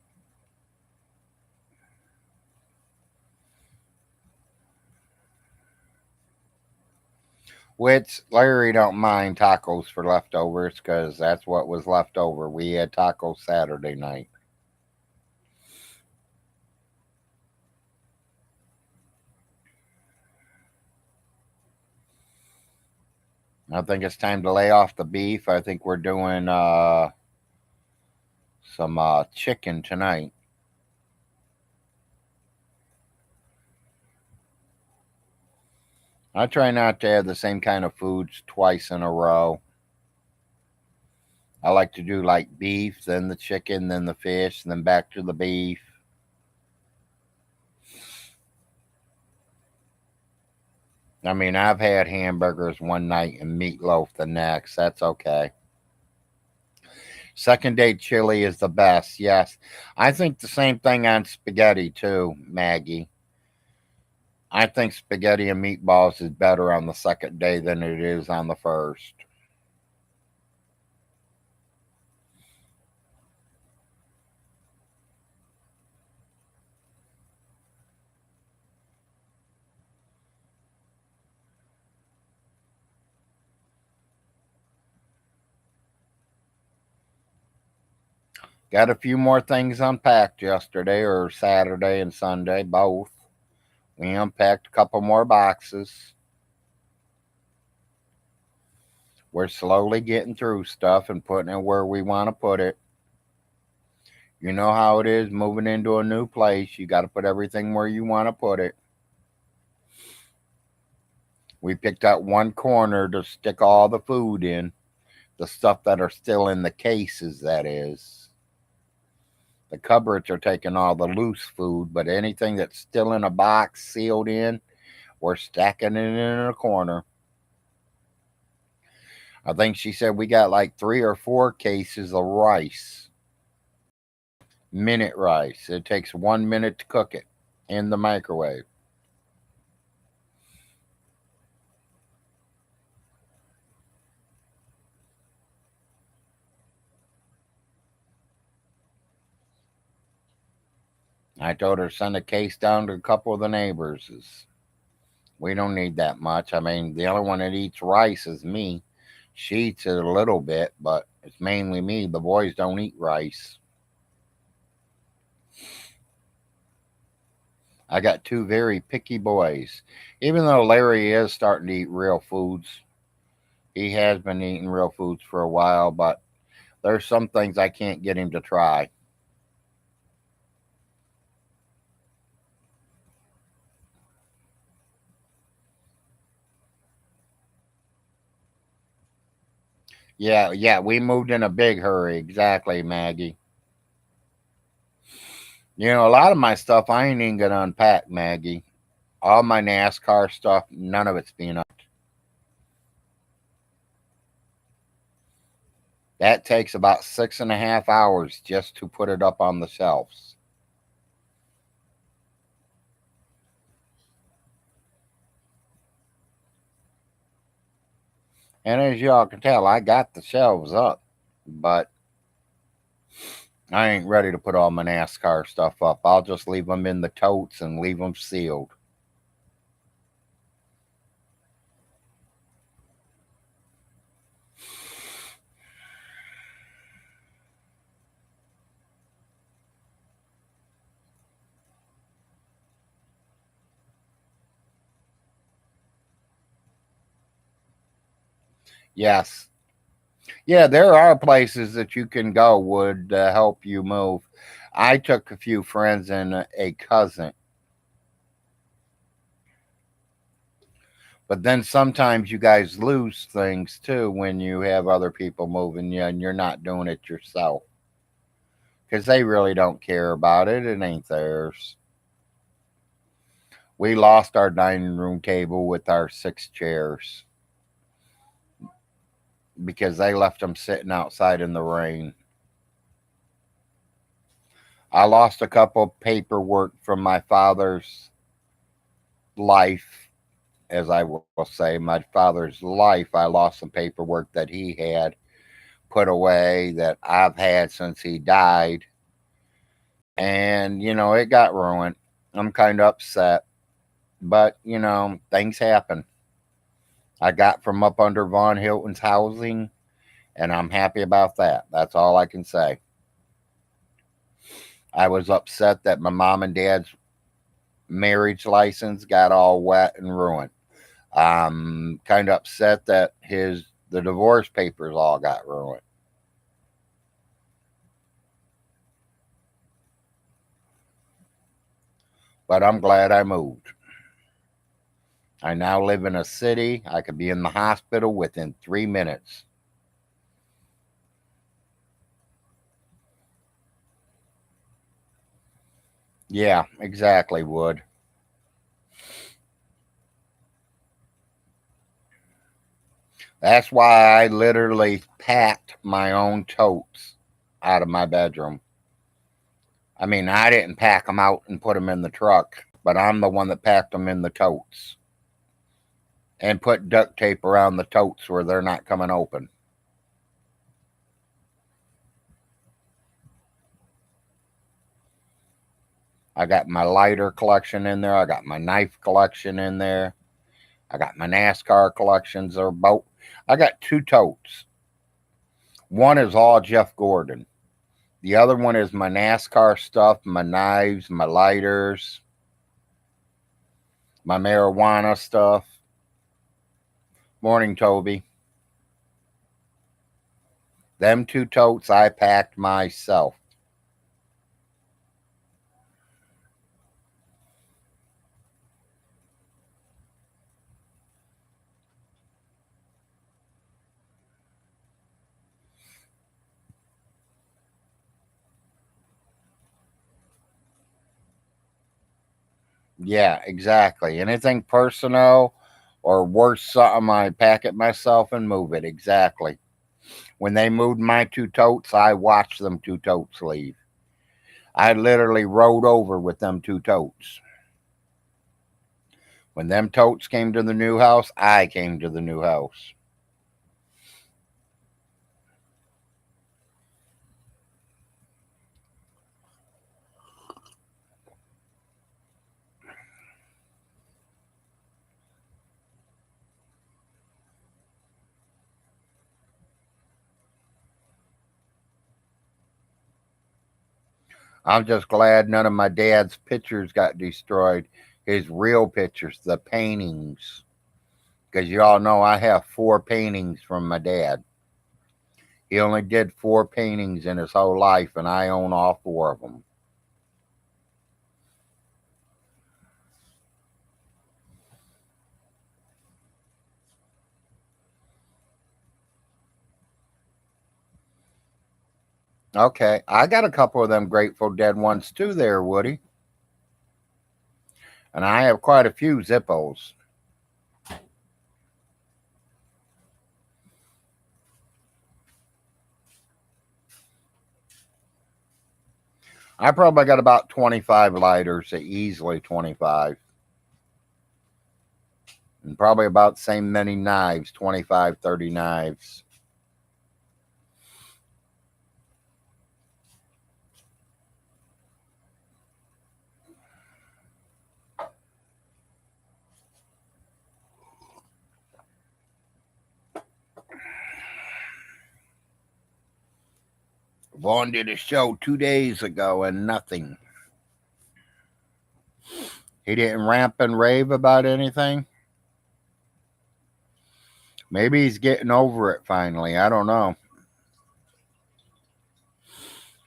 Which Larry don't mind tacos for leftovers because that's what was left over. We had tacos Saturday night. I think it's time to lay off the beef. I think we're doing some chicken tonight. I try not to have the same kind of foods twice in a row. I like to do like beef, then the chicken, then the fish, then back to the beef. I mean, I've had hamburgers one night and meatloaf the next. That's okay. Second day chili is the best. Yes. I think the same thing on spaghetti too, Maggie. I think spaghetti and meatballs is better on the second day than it is on the first. Got a few more things unpacked yesterday or Saturday and Sunday, both. We unpacked a couple more boxes. We're slowly getting through stuff and putting it where we want to put it. You know how it is moving into a new place. You got to put everything where you want to put it. We picked out one corner to stick all the food in. The stuff that are still in the cases, that is. The cupboards are taking all the loose food, but anything that's still in a box sealed in, we're stacking it in a corner. I think she said we got like 3 or 4 cases of rice. Minute rice. It takes 1 minute to cook it in the microwave. I told her send a case down to a couple of the neighbors. We don't need that much. I mean, the only one that eats rice is me. She eats it a little bit, but it's mainly me. The boys don't eat rice. I got two very picky boys. Even though Larry is starting to eat real foods, he has been eating real foods for a while, but there's some things I can't get him to try. Yeah, yeah, we moved in a big hurry. Exactly, Maggie. You know, a lot of my stuff I ain't even gonna unpack, Maggie. All my NASCAR stuff, none of it's being unpacked. That takes about 6.5 hours just to put it up on the shelves. And as y'all can tell, I got the shelves up, but I ain't ready to put all my NASCAR stuff up. I'll just leave them in the totes and leave them sealed. Yes. Yeah, there are places that you can go would help you move. I took a few friends and a cousin, but then sometimes you guys lose things too when you have other people moving you and you're not doing it yourself because they really don't care about it. It ain't theirs. We lost our dining room table with our 6 chairs because they left them sitting outside in the rain. I lost a couple paperwork from my father's life, as I will say, my father's life. I lost some paperwork that he had put away that I've had since he died. And, it got ruined. I'm kind of upset. But, things happen. I got from up under Von Hilton's housing, and I'm happy about that. That's all I can say. I was upset that my mom and dad's marriage license got all wet and ruined. I'm kind of upset that the divorce papers all got ruined. But I'm glad I moved. I now live in a city. I could be in the hospital within 3 minutes. Yeah, exactly, Wood. That's why I literally packed my own totes out of my bedroom. I mean, I didn't pack them out and put them in the truck, but I'm the one that packed them in the totes and put duct tape around the totes where they're not coming open. I got my lighter collection in there. I got my knife collection in there. I got my NASCAR collections. Are both. I got 2 totes. One is all Jeff Gordon. The other one is my NASCAR stuff, my knives, my lighters, my marijuana stuff. Morning, Toby. Them 2 totes I packed myself. Yeah, exactly. Anything personal or worse, something I pack it myself and move it. Exactly. When they moved my 2 totes, I watched them 2 totes leave. I literally rode over with them 2 totes. When them totes came to the new house, I came to the new house. I'm just glad none of my dad's pictures got destroyed. His real pictures, the paintings. Because you all know I have 4 paintings from my dad. He only did 4 paintings in his whole life, and I own all 4 of them. Okay, I got a couple of them Grateful Dead ones too there, Woody. And I have quite a few Zippos. I probably got about 25 lighters, easily 25. And probably about the same many knives, 25, 30 knives. Vaughn did a show 2 days ago and nothing. He didn't rant and rave about anything. Maybe he's getting over it finally. I don't know.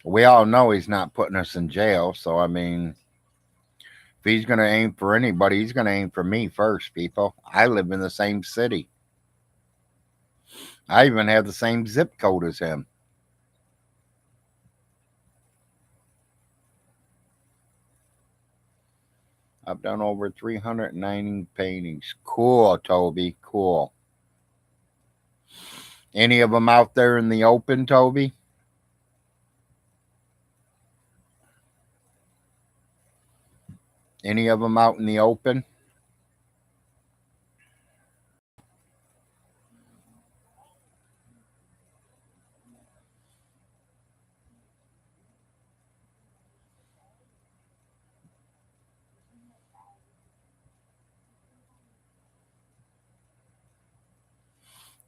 We all know he's not putting us in jail. So, I mean, if he's going to aim for anybody, he's going to aim for me first, people. I live in the same city. I even have the same zip code as him. I've done over 390 paintings. Cool, Toby. Cool. Any of them out there in the open, Toby? Any of them out in the open?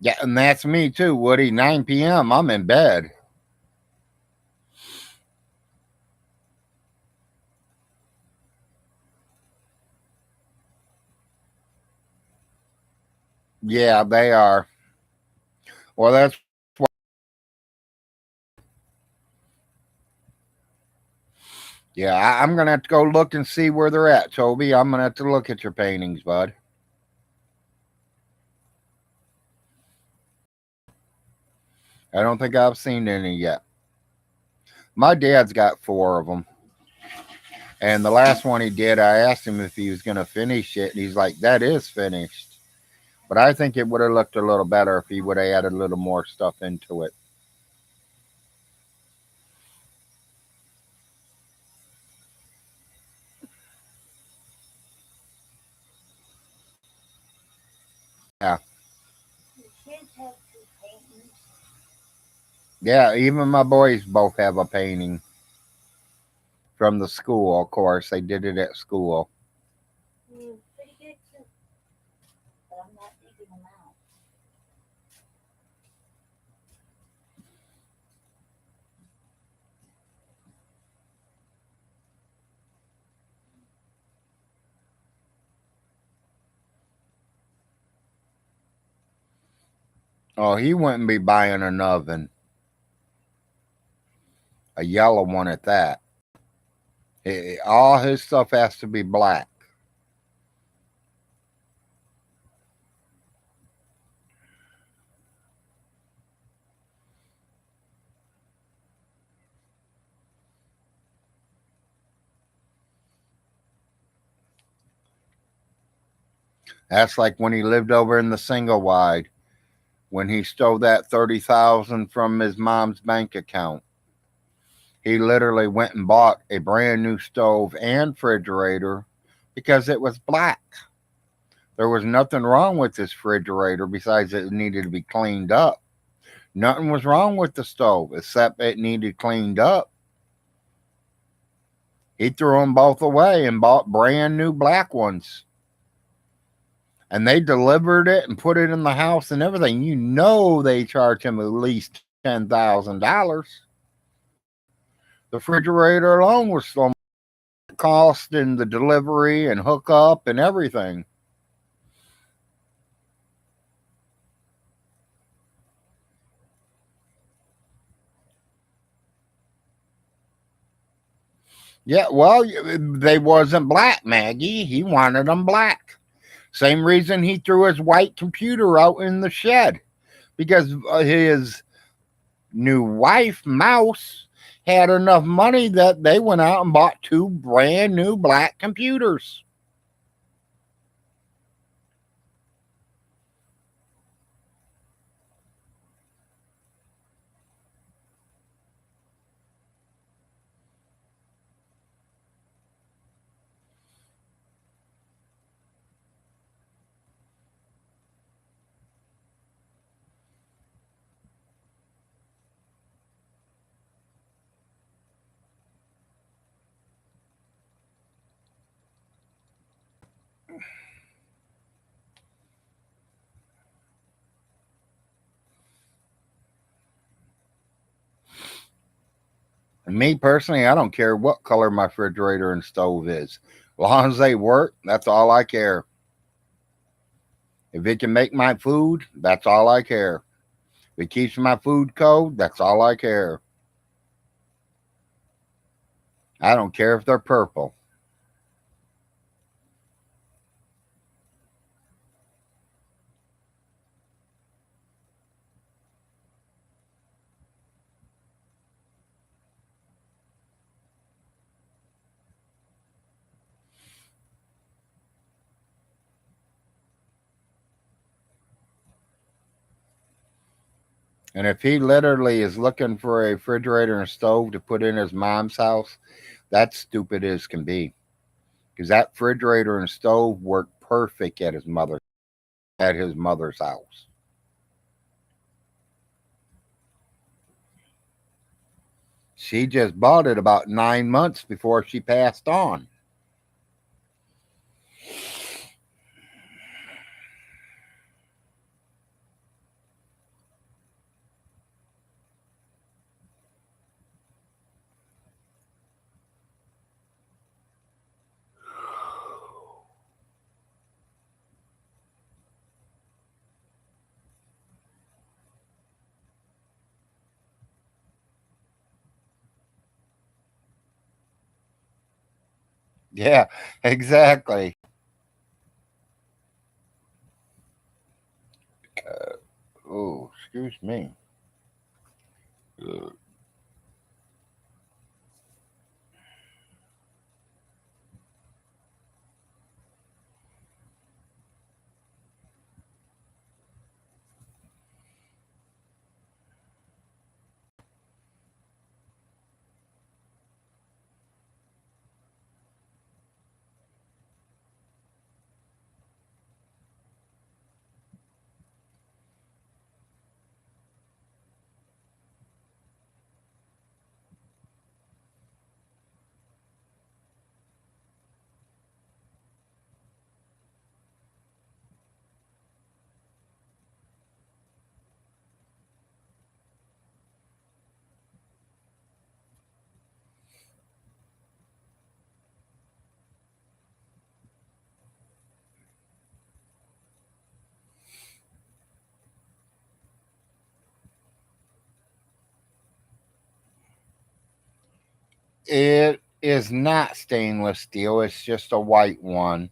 Yeah, and that's me too, Woody. 9 p.m. I'm in bed. Yeah, they are. Well, that's what. Yeah, I'm going to have to go look and see where they're at, Toby. I'm going to have to look at your paintings, bud. I don't think I've seen any yet. My dad's got 4 of them. And the last one he did, I asked him if he was going to finish it. And he's like, that is finished. But I think it would have looked a little better if he would have added a little more stuff into it. Yeah. The kids have 2 paintings. Yeah, even my boys both have a painting from the school, of course. They did it at school. Pretty good too. But I'm not digging them out. Oh, he wouldn't be buying an oven. A yellow one at that. All his stuff has to be black. That's like when he lived over in the single wide, when he stole that 30,000 from his mom's bank account. He literally went and bought a brand new stove and refrigerator because it was black. There was nothing wrong with this refrigerator besides it needed to be cleaned up. Nothing was wrong with the stove except it needed cleaned up. He threw them both away and bought brand new black ones. And they delivered it and put it in the house and everything. You know they charged him at least $10,000. The refrigerator alone was so much cost in the delivery and hookup and everything. Yeah, well, they wasn't black, Maggie. He wanted them black. Same reason he threw his white computer out in the shed because his new wife, Mouse, had enough money that they went out and bought two brand new black computers. And me personally, I don't care what color my refrigerator and stove is. As long as they work, that's all I care. If it can make my food, that's all I care. If it keeps my food cold, that's all I care. I don't care if they're purple. And if he literally is looking for a refrigerator and stove to put in his mom's house, that's stupid as can be. Because that refrigerator and stove worked perfect at his mother's house. She just bought it about 9 months before she passed on. Yeah, exactly. Oh, excuse me. It is not stainless steel, it's just a white one.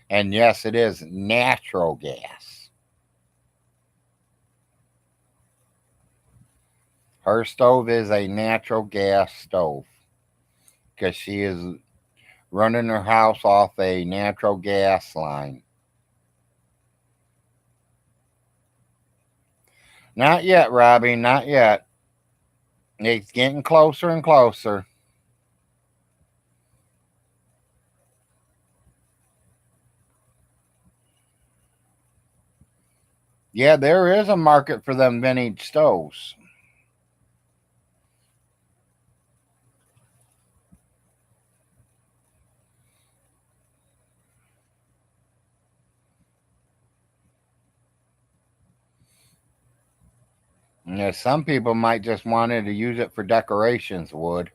And yes, it is natural gas. Her stove is a natural gas stove because she is running her house off a natural gas line. Not yet, Robbie, not yet. It's getting closer and closer. Yeah, there is a market for them vintage stoves. Yeah, some people might just wanted to use it for decorations, would.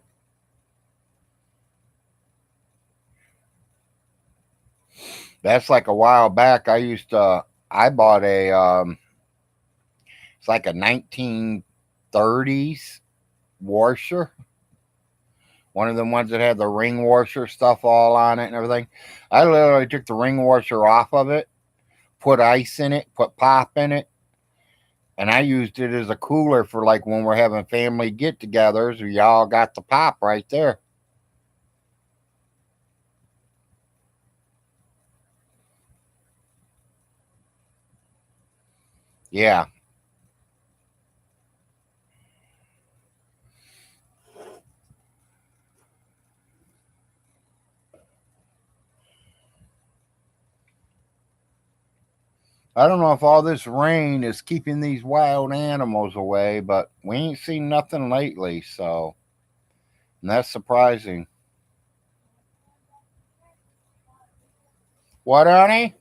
That's like a while back. I bought it's like a 1930s washer. One of the ones that had the ring washer stuff all on it and everything. I literally took the ring washer off of it, put ice in it, put pop in it, and I used it as a cooler for like when we're having family get-togethers. We all got the pop right there. Yeah. I don't know if all this rain is keeping these wild animals away, but we ain't seen nothing lately, so and that's surprising. What, honey?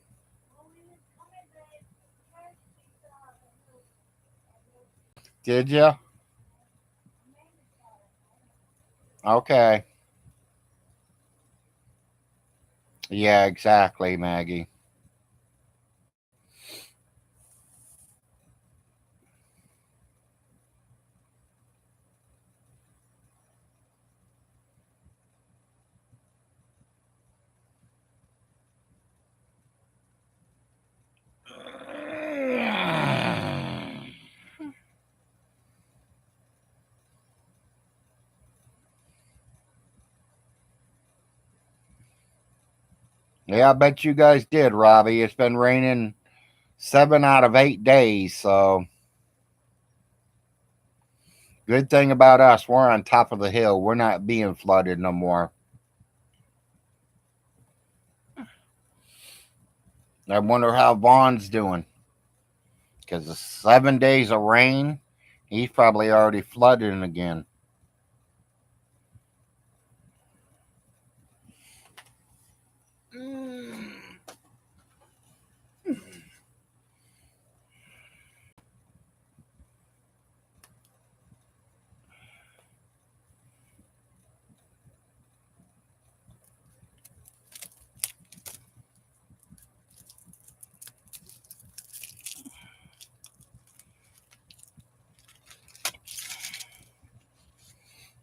Did you? Okay. Yeah, exactly, Maggie. Yeah, I bet you guys did, Robbie. It's been raining 7 out of 8 days, so good thing about us, we're on top of the hill. We're not being flooded no more. I wonder how Vaughn's doing. Because the 7 days of rain, he's probably already flooding again.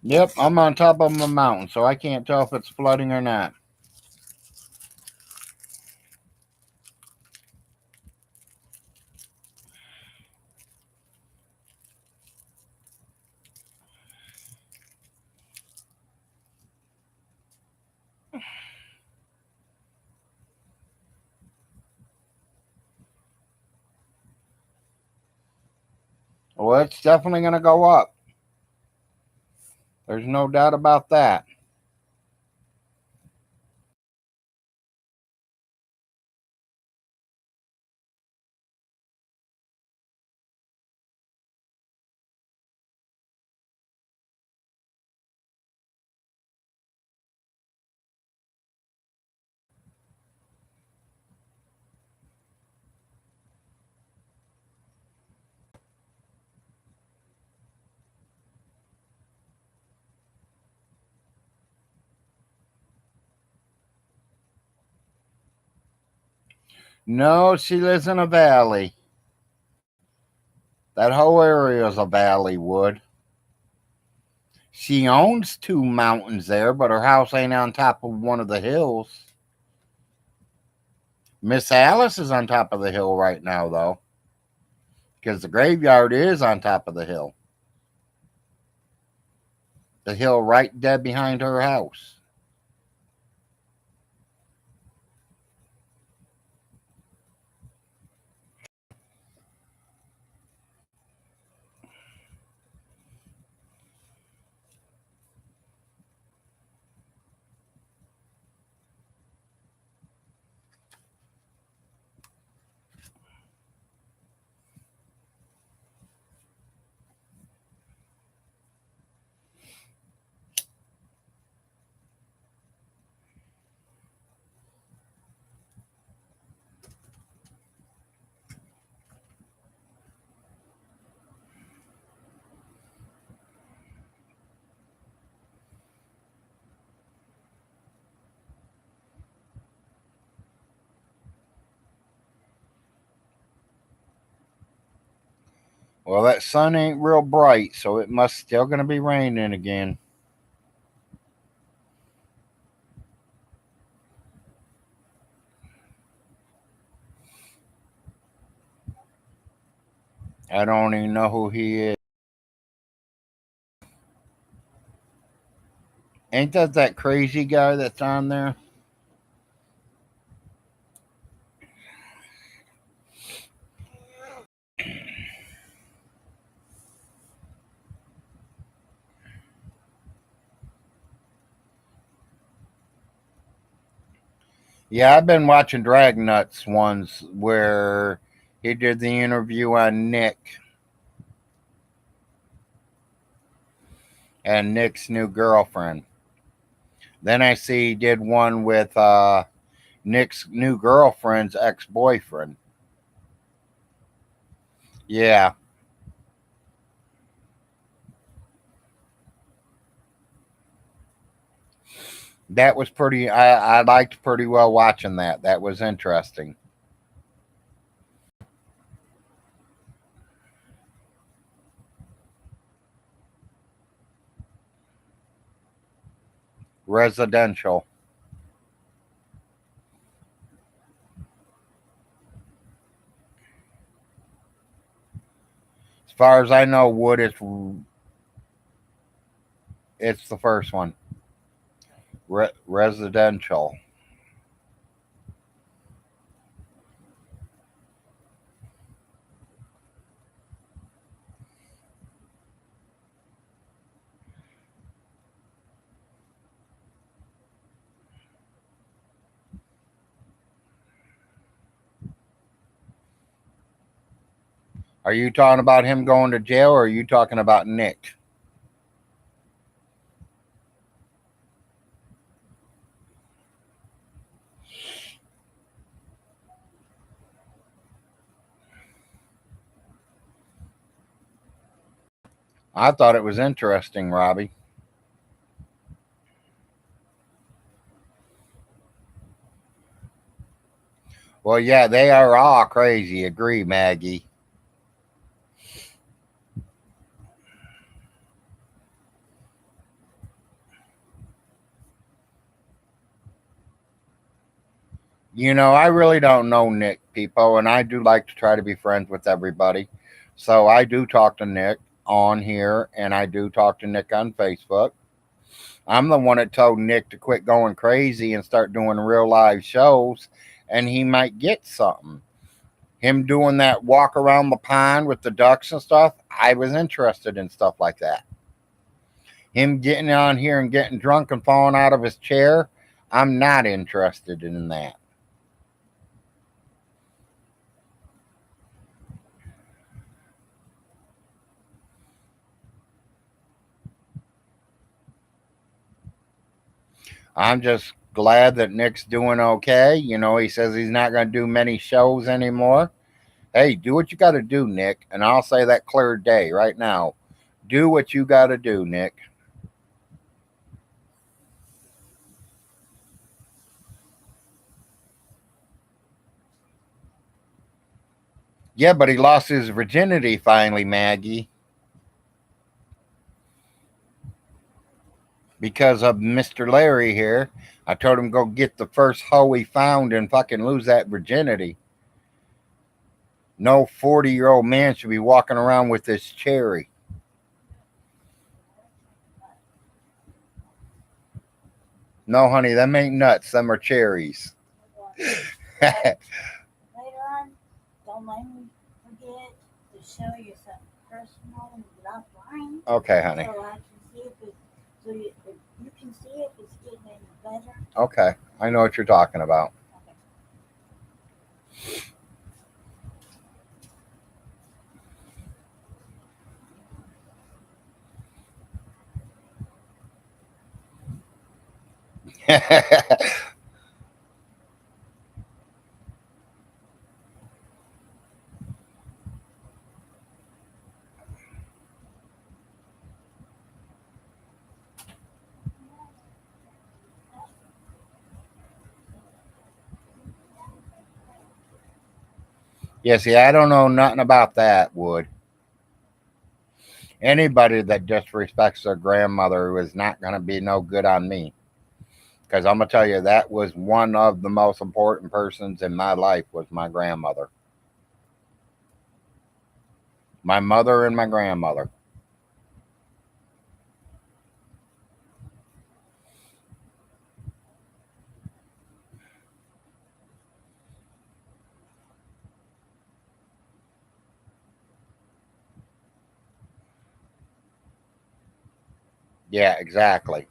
Yep, I'm on top of a mountain, so I can't tell if it's flooding or not. Well, it's definitely going to go up. There's no doubt about that. No, she lives in a valley. That whole area is a valley, Wood. She owns two mountains there, but her house ain't on top of one of the hills. Miss Alice is on top of the hill right now, though, because the graveyard is on top of the hill. The hill right dead behind her house. Well, that sun ain't real bright, so it must still gonna be raining again. I don't even know who he is. Ain't that crazy guy that's on there? Yeah, I've been watching Dragnuts ones where he did the interview on Nick and Nick's new girlfriend. Then I see he did one with Nick's new girlfriend's ex boyfriend. Yeah, that was pretty. I liked pretty well watching that. That was interesting. Residential. As far as I know, Wood it's the first one. Residential. Are you talking about him going to jail, or are you talking about Nick? I thought it was interesting, Robbie. Well, yeah, they are all crazy. Agree, Maggie. I really don't know Nick, people, and I do like to try to be friends with everybody. So I do talk to Nick on here, and I do talk to Nick on Facebook. I'm the one that told Nick to quit going crazy and start doing real live shows, and he might get something. Him doing that walk around the pond with the ducks and stuff, I was interested in stuff like that. Him getting on here and getting drunk and falling out of his chair, I'm not interested in that. I'm just glad that Nick's doing okay. He says he's not going to do many shows anymore. Hey, do what you got to do, Nick. And I'll say that clear day right now. Do what you got to do, Nick. Yeah, but he lost his virginity finally, Maggie, because of Mr. Larry here. I told him go get the first hoe he found and fucking lose that virginity. No 40-year-old man should be walking around with this cherry. No, honey, them ain't nuts. Them are cherries. Later on, don't let me forget to show you something personal without lying. Okay, honey. So I can see if it, so if you can see if it's getting any better. Okay, I know what you're talking about. Yeah, see, I don't know nothing about that, Wood. Anybody that disrespects their grandmother is not going to be no good on me. Because I'm going to tell you, that was one of the most important persons in my life was my grandmother. My mother and my grandmother. Yeah, exactly.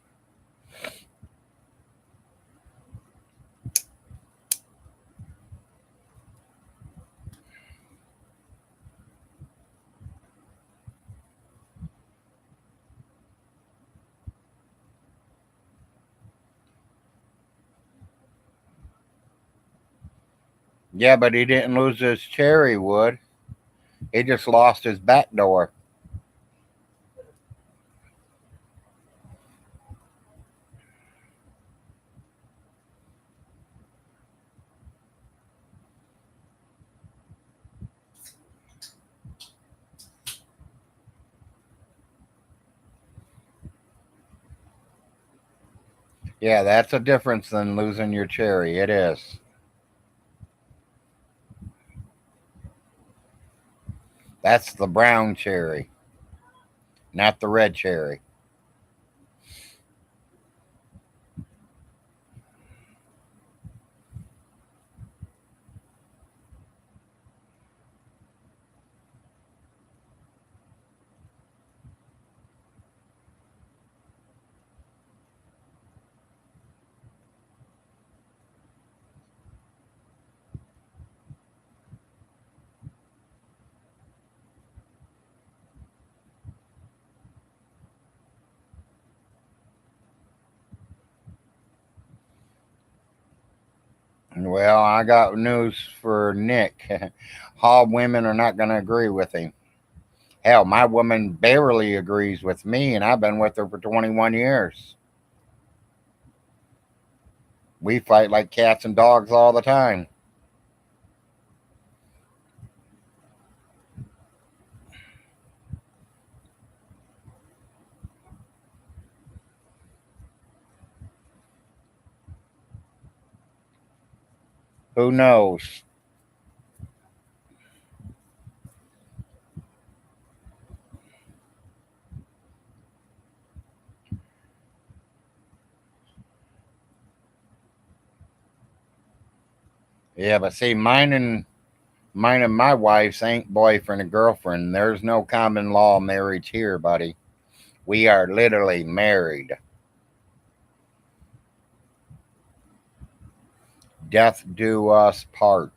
Yeah, but he didn't lose his cherry wood. He just lost his back door. Yeah, that's a difference than losing your cherry. It is. That's the brown cherry, not the red cherry. Well, I got news for Nick. All women are not going to agree with him. Hell, my woman barely agrees with me, and I've been with her for 21 years. We fight like cats and dogs all the time. Who knows? Yeah, but see, mine and my wife's ain't boyfriend and girlfriend. There's no common law marriage here, buddy. We are literally married. Death do us part.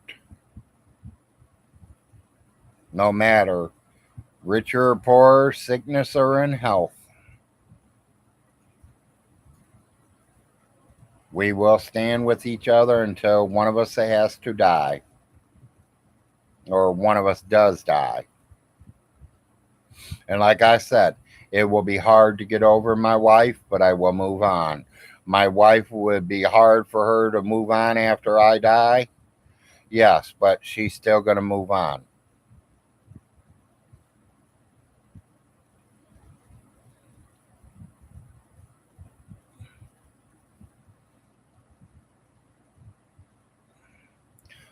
No matter richer or poorer, sickness or in health. We will stand with each other until one of us has to die, or one of us does die. And like I said, it will be hard to get over my wife, but I will move on. My wife would be hard for her to move on after I die. Yes, but she's still going to move on.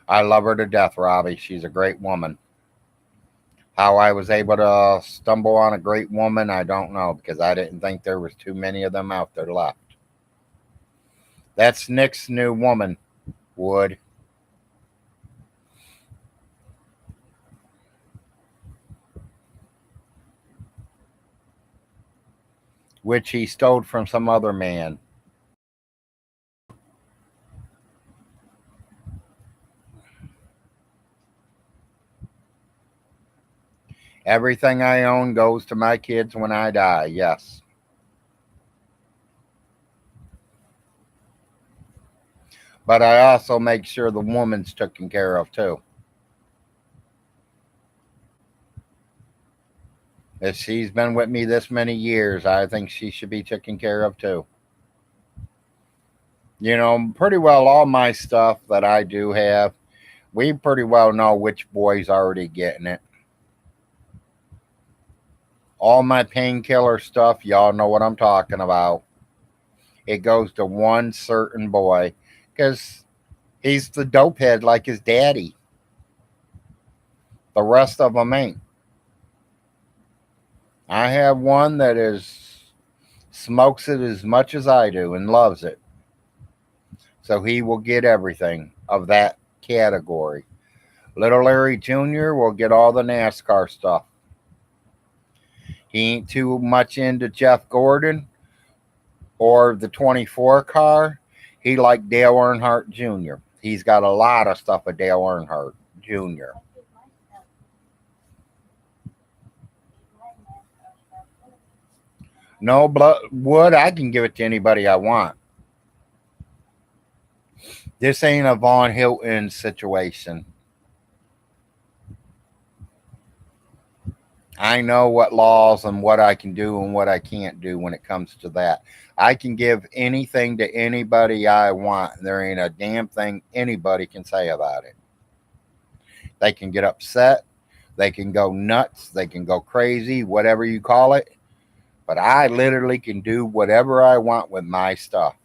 I love her to death, Robbie. She's a great woman. How I was able to stumble on a great woman, I don't know because I didn't think there was too many of them out there left. That's Nick's new woman, Wood, which he stole from some other man. Everything I own goes to my kids when I die. Yes. But I also make sure the woman's taken care of too. If she's been with me this many years, I think she should be taken care of too. Pretty well all my stuff that I do have, we pretty well know which boy's already getting it. All my painkiller stuff, y'all know what I'm talking about. It goes to one certain boy because he's the dope head like his daddy. The rest of them ain't. I have one that is smokes it as much as I do and loves it. So he will get everything of that category. Little Larry Jr. will get all the NASCAR stuff. He ain't too much into Jeff Gordon or the 24 car. He liked Dale Earnhardt Jr. He's got a lot of stuff of Dale Earnhardt Jr. No blood wood, I can give it to anybody I want. This ain't a Von Hilton situation. I know what laws and what I can do and what I can't do when it comes to that. I can give anything to anybody I want. There ain't a damn thing anybody can say about it. They can get upset. They can go nuts. They can go crazy, whatever you call it. But I literally can do whatever I want with my stuff.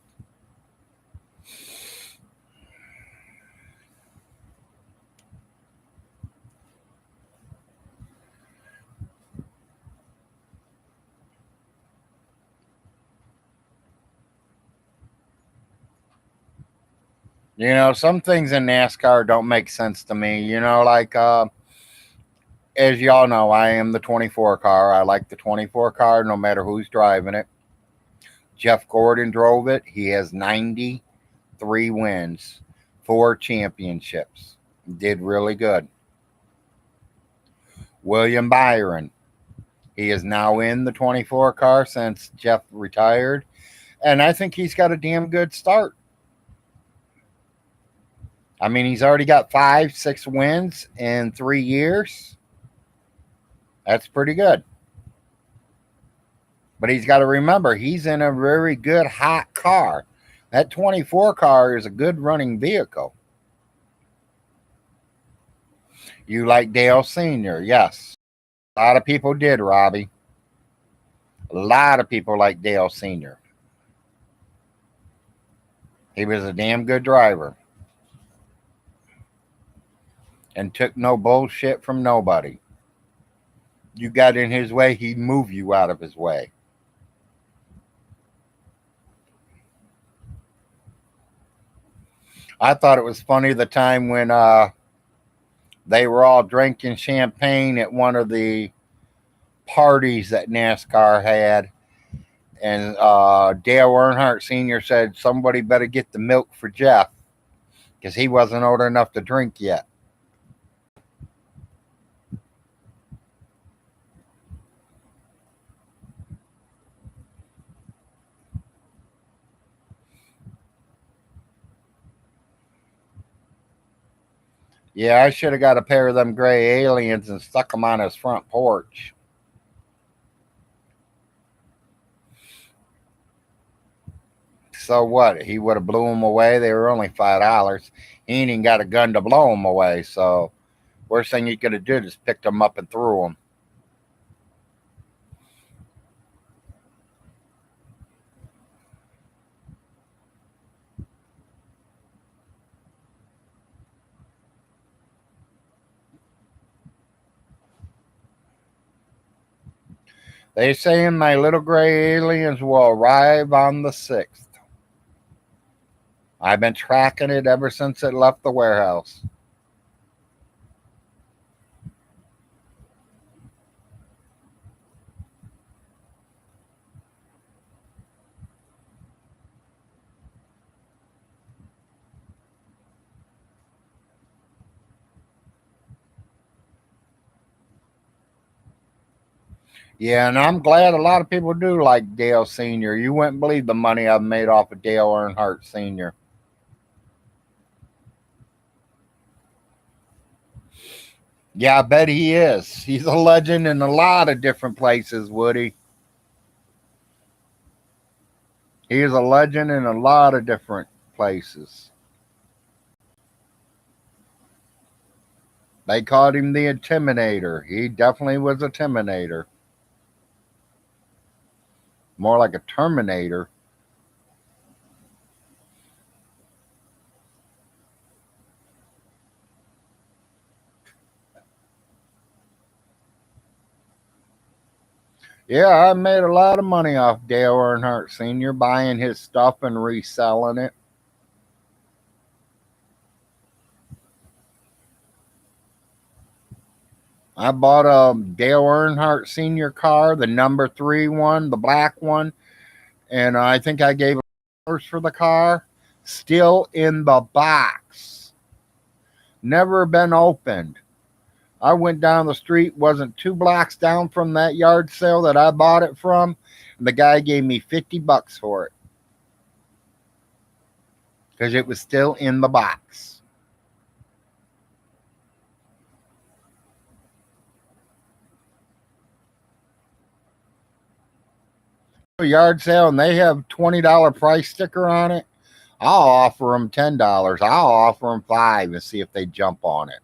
You know, some things in NASCAR don't make sense to me. You know, like as y'all know, I am the 24 car. I like the 24 car no matter who's driving it. Jeff Gordon drove it. He has 93 wins, 4 championships. Did really good. William Byron. He is now in the 24 car since Jeff retired. And I think he's got a damn good start. I mean, he's already got 5, 6 wins in 3 years. That's pretty good. But he's got to remember, he's in a very good hot car. That 24 car is a good running vehicle. You like Dale Sr., yes. A lot of people did, Robbie. A lot of people like Dale Sr. He was a damn good driver and took no bullshit from nobody. You got in his way, he'd move you out of his way. I thought it was funny the time when they were all drinking champagne at one of the parties that NASCAR had. And Dale Earnhardt Sr. said, somebody better get the milk for Jeff because he wasn't old enough to drink yet. Yeah, I should have got a pair of them gray aliens and stuck them on his front porch. So what? He would have blew them away. They were only $5. He ain't even got a gun to blow them away. So worst thing he could have did is picked them up and threw them. They saying my little gray aliens will arrive on the 6th. I've been tracking it ever since it left the warehouse. Yeah, and I'm glad a lot of people do like Dale Sr. You wouldn't believe the money I've made off of Dale Earnhardt Sr. Yeah, I bet he is. He's a legend in a lot of different places, Woody. He is a legend in a lot of different places. They called him the Intimidator. He definitely was a Intimidator. More like a Terminator. Yeah, I made a lot of money off Dale Earnhardt Sr. buying his stuff and reselling it. I bought a Dale Earnhardt Sr. car, the number 3 one, the black one, and I think I gave $1 for the car. Still in the box. Never been opened. I went down the street, wasn't 2 blocks down from that yard sale that I bought it from, and the guy gave me $50 for it because it was still in the box. A yard sale and they have $20 price sticker on it. I'll offer them $10. I'll offer them 5 and see if they jump on it.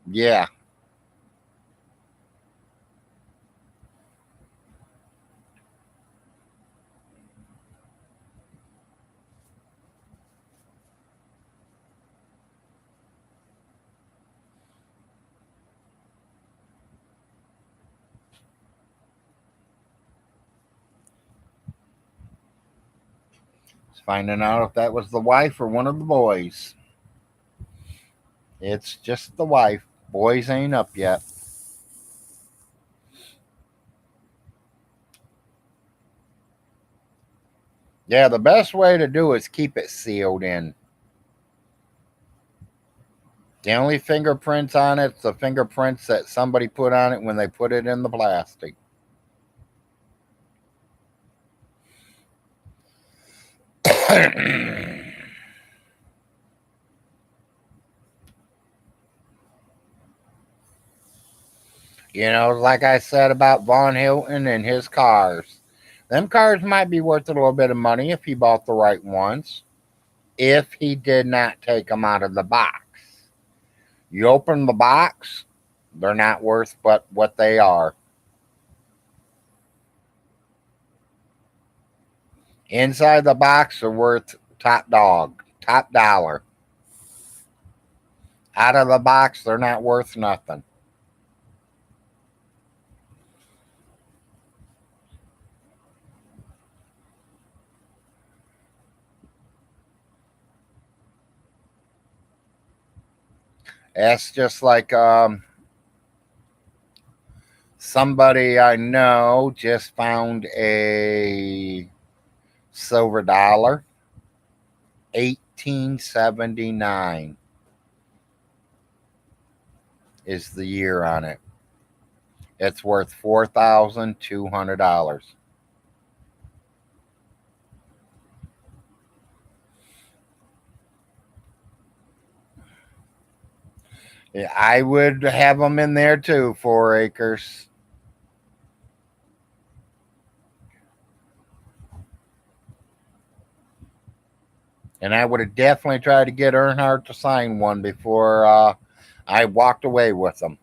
Yeah. Just finding out if that was the wife or one of the boys. It's just the wife. Boys ain't up yet. Yeah, the best way to do is keep it sealed in. The only fingerprints on it's the fingerprints that somebody put on it when they put it in the plastic. Like I said about Von Hilton and his cars. Them cars might be worth a little bit of money if he bought the right ones. If he did not take them out of the box. You open the box, they're not worth but what they are. Inside the box, they're worth top dog, top dollar. Out of the box, they're not worth nothing. That's just like somebody I know just found a silver dollar, 1879 is the year on it. It's worth $4,200. Yeah, I would have them in there too, 4 acres. And I would have definitely tried to get Earnhardt to sign one before I walked away with them.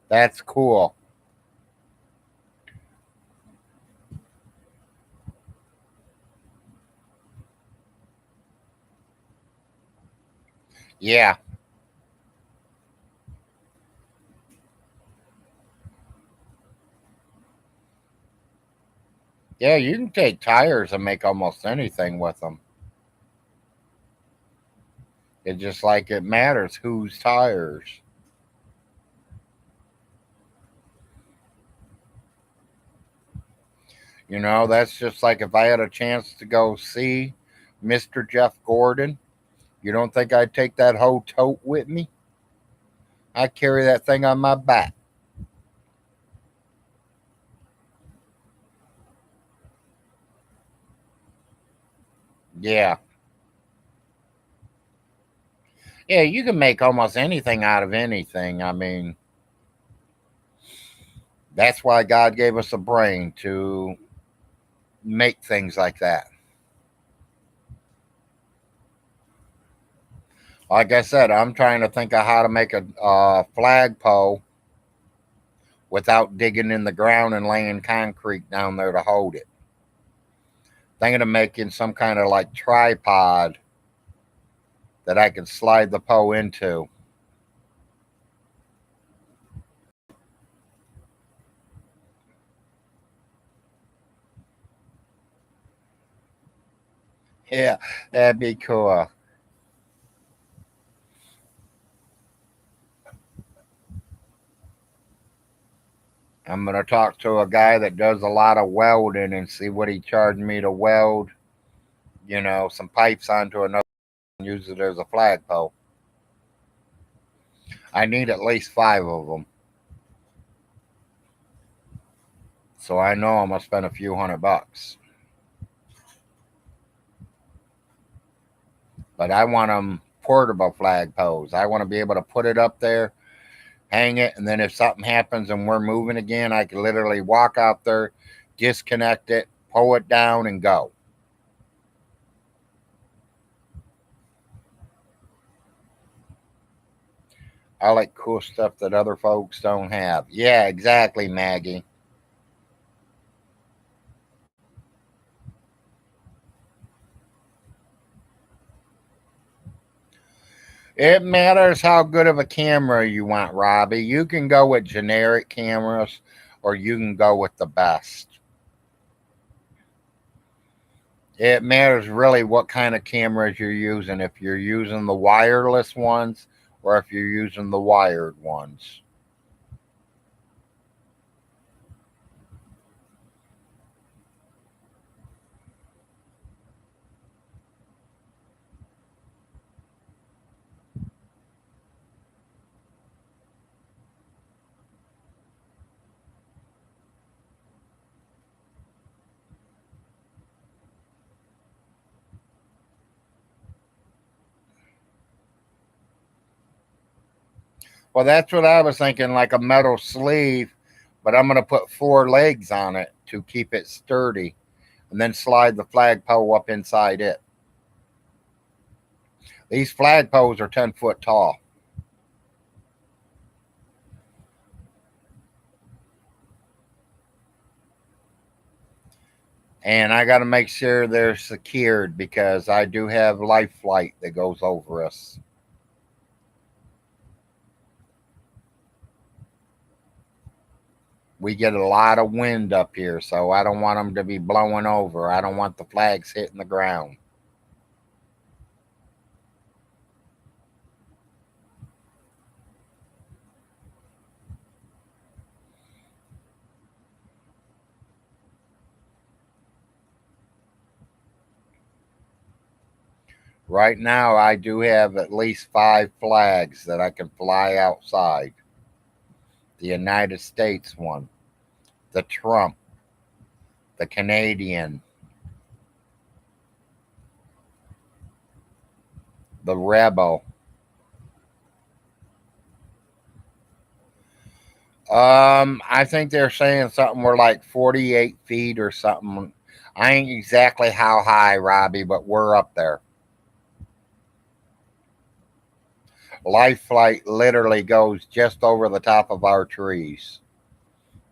That's cool. Yeah. Yeah, you can take tires and make almost anything with them. It's just like it matters whose tires. You know, that's just like if I had a chance to go see Mr. Jeff Gordon, you don't think I'd take that whole tote with me? I carry that thing on my back. Yeah. Yeah, you can make almost anything out of anything. I mean, that's why God gave us a brain to make things like that. Like I said, I'm trying to think of how to make a flagpole without digging in the ground and laying concrete down there to hold it. Thinking of making some kind of like tripod that I can slide the pole into. Yeah, that'd be cool. I'm gonna talk to a guy that does a lot of welding and see what he charged me to weld, some pipes onto another and use it as a flagpole. I need at least five of them, so I know I'm gonna spend a few $100. But I want them portable flagpoles. I want to be able to put it up there, hang it, and then if something happens and we're moving again, I can literally walk out there, disconnect it, pull it down, and go. I like cool stuff that other folks don't have. Yeah, exactly, Maggie. It matters how good of a camera you want, Robbie. You can go with generic cameras or you can go with the best. It matters really what kind of cameras you're using, if you're using the wireless ones or if you're using the wired ones. Well, that's what I was thinking, like a metal sleeve, but I'm going to put four legs on it to keep it sturdy and then slide the flagpole up inside it. These flagpoles are 10 foot tall. And I got to make sure they're secured because I do have life flight that goes over us. We get a lot of wind up here, so I don't want them to be blowing over. I don't want the flags hitting the ground. Right now, I do have at least five flags that I can fly outside. The United States one, the Trump, the Canadian, the Rebel. I think they're saying something we're like 48 feet or something. I ain't exactly how high, Robbie, but we're up there. Life flight literally goes just over the top of our trees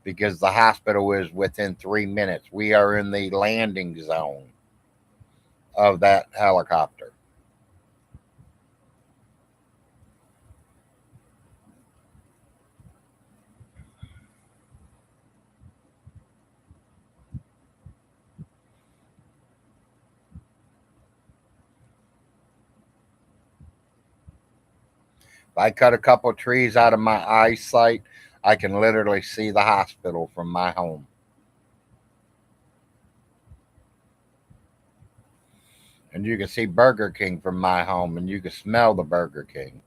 because the hospital is within 3 minutes. We are in the landing zone of that helicopter. If I cut a couple trees out of my eyesight, I can literally see the hospital from my home. And you can see Burger King from my home, and you can smell the Burger King.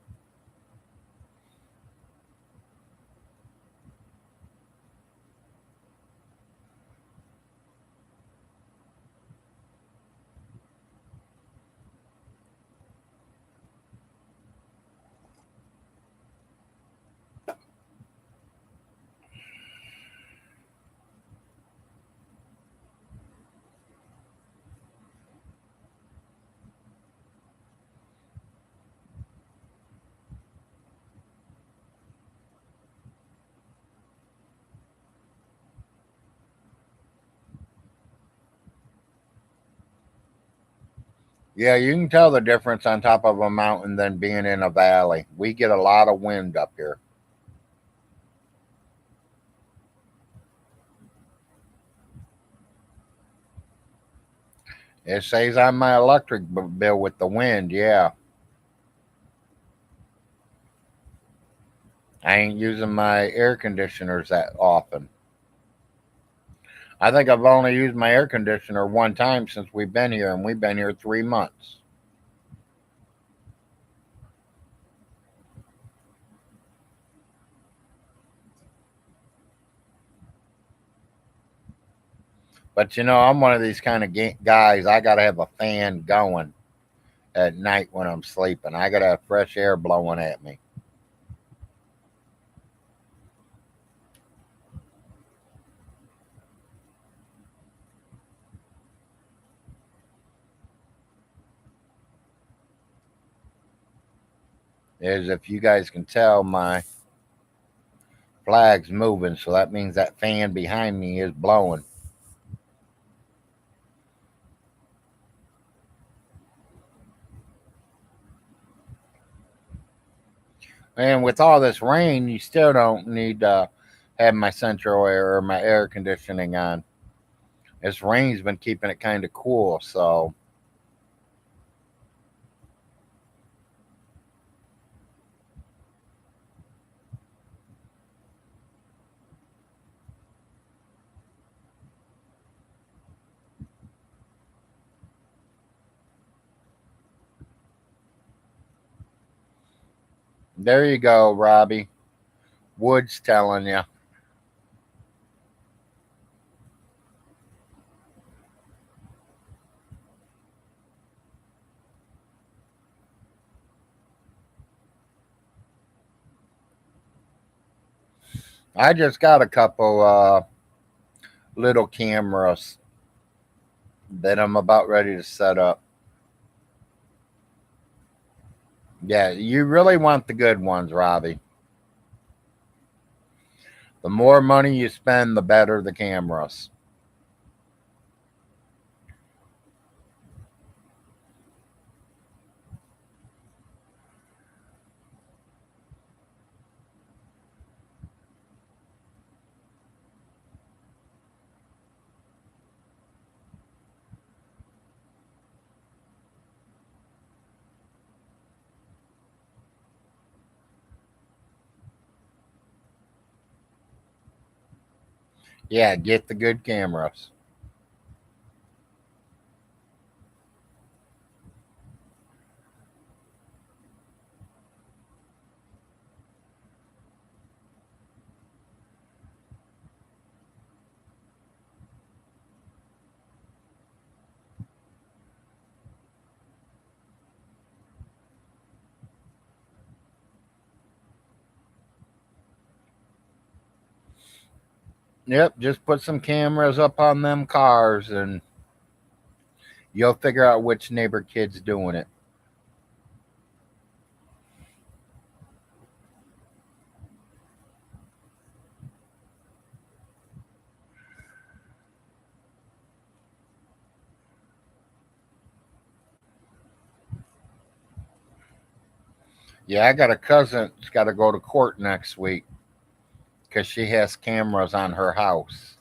Yeah, you can tell the difference on top of a mountain than being in a valley. We get a lot of wind up here. It saves on my electric bill with the wind. Yeah, I ain't using my air conditioners that often. I think I've only used my air conditioner one time since we've been here, and we've been here 3 months. But I'm one of these kind of guys. I got to have a fan going at night when I'm sleeping. I got to have fresh air blowing at me. As if you guys can tell, my flag's moving, so that means that fan behind me is blowing. And with all this rain, you still don't need to have my central air or my air conditioning on. This rain's been keeping it kind of cool, so there you go, Robbie. Wood's telling you. I just got a couple little cameras that I'm about ready to set up. Yeah, you really want the good ones, Robbie. The more money you spend, the better the cameras. Yeah, get the good cameras. Yep, just put some cameras up on them cars and you'll figure out which neighbor kid's doing it. Yeah, I got a cousin that's got to go to court next week because she has cameras on her house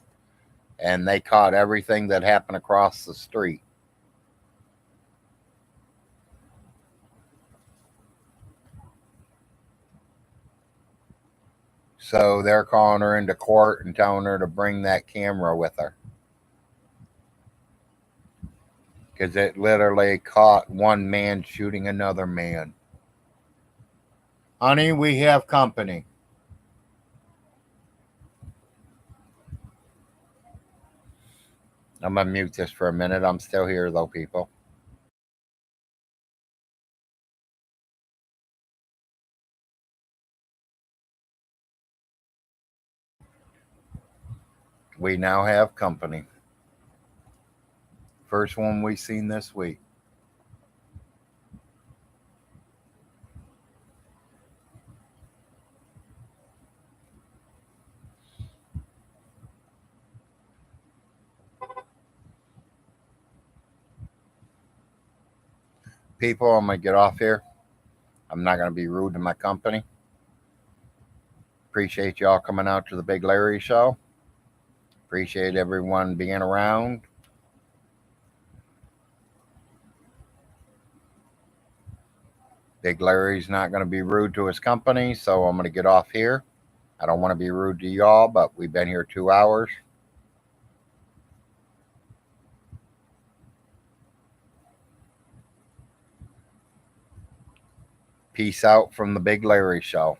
and they caught everything that happened across the street. So they're calling her into court and telling her to bring that camera with her. because it literally caught one man shooting another man. Honey, we have company. I'm going to mute this for a minute. I'm still here, though, people. We now have company. First one we seen this week. People, I'm going to get off here. I'm not going to be rude to my company. Appreciate y'all coming out to the Big Larry show. Appreciate everyone being around. Big Larry's not going to be rude to his company, so I'm going to get off here. I don't want to be rude to y'all, but we've been here 2 hours. Peace out from the Big Larry show.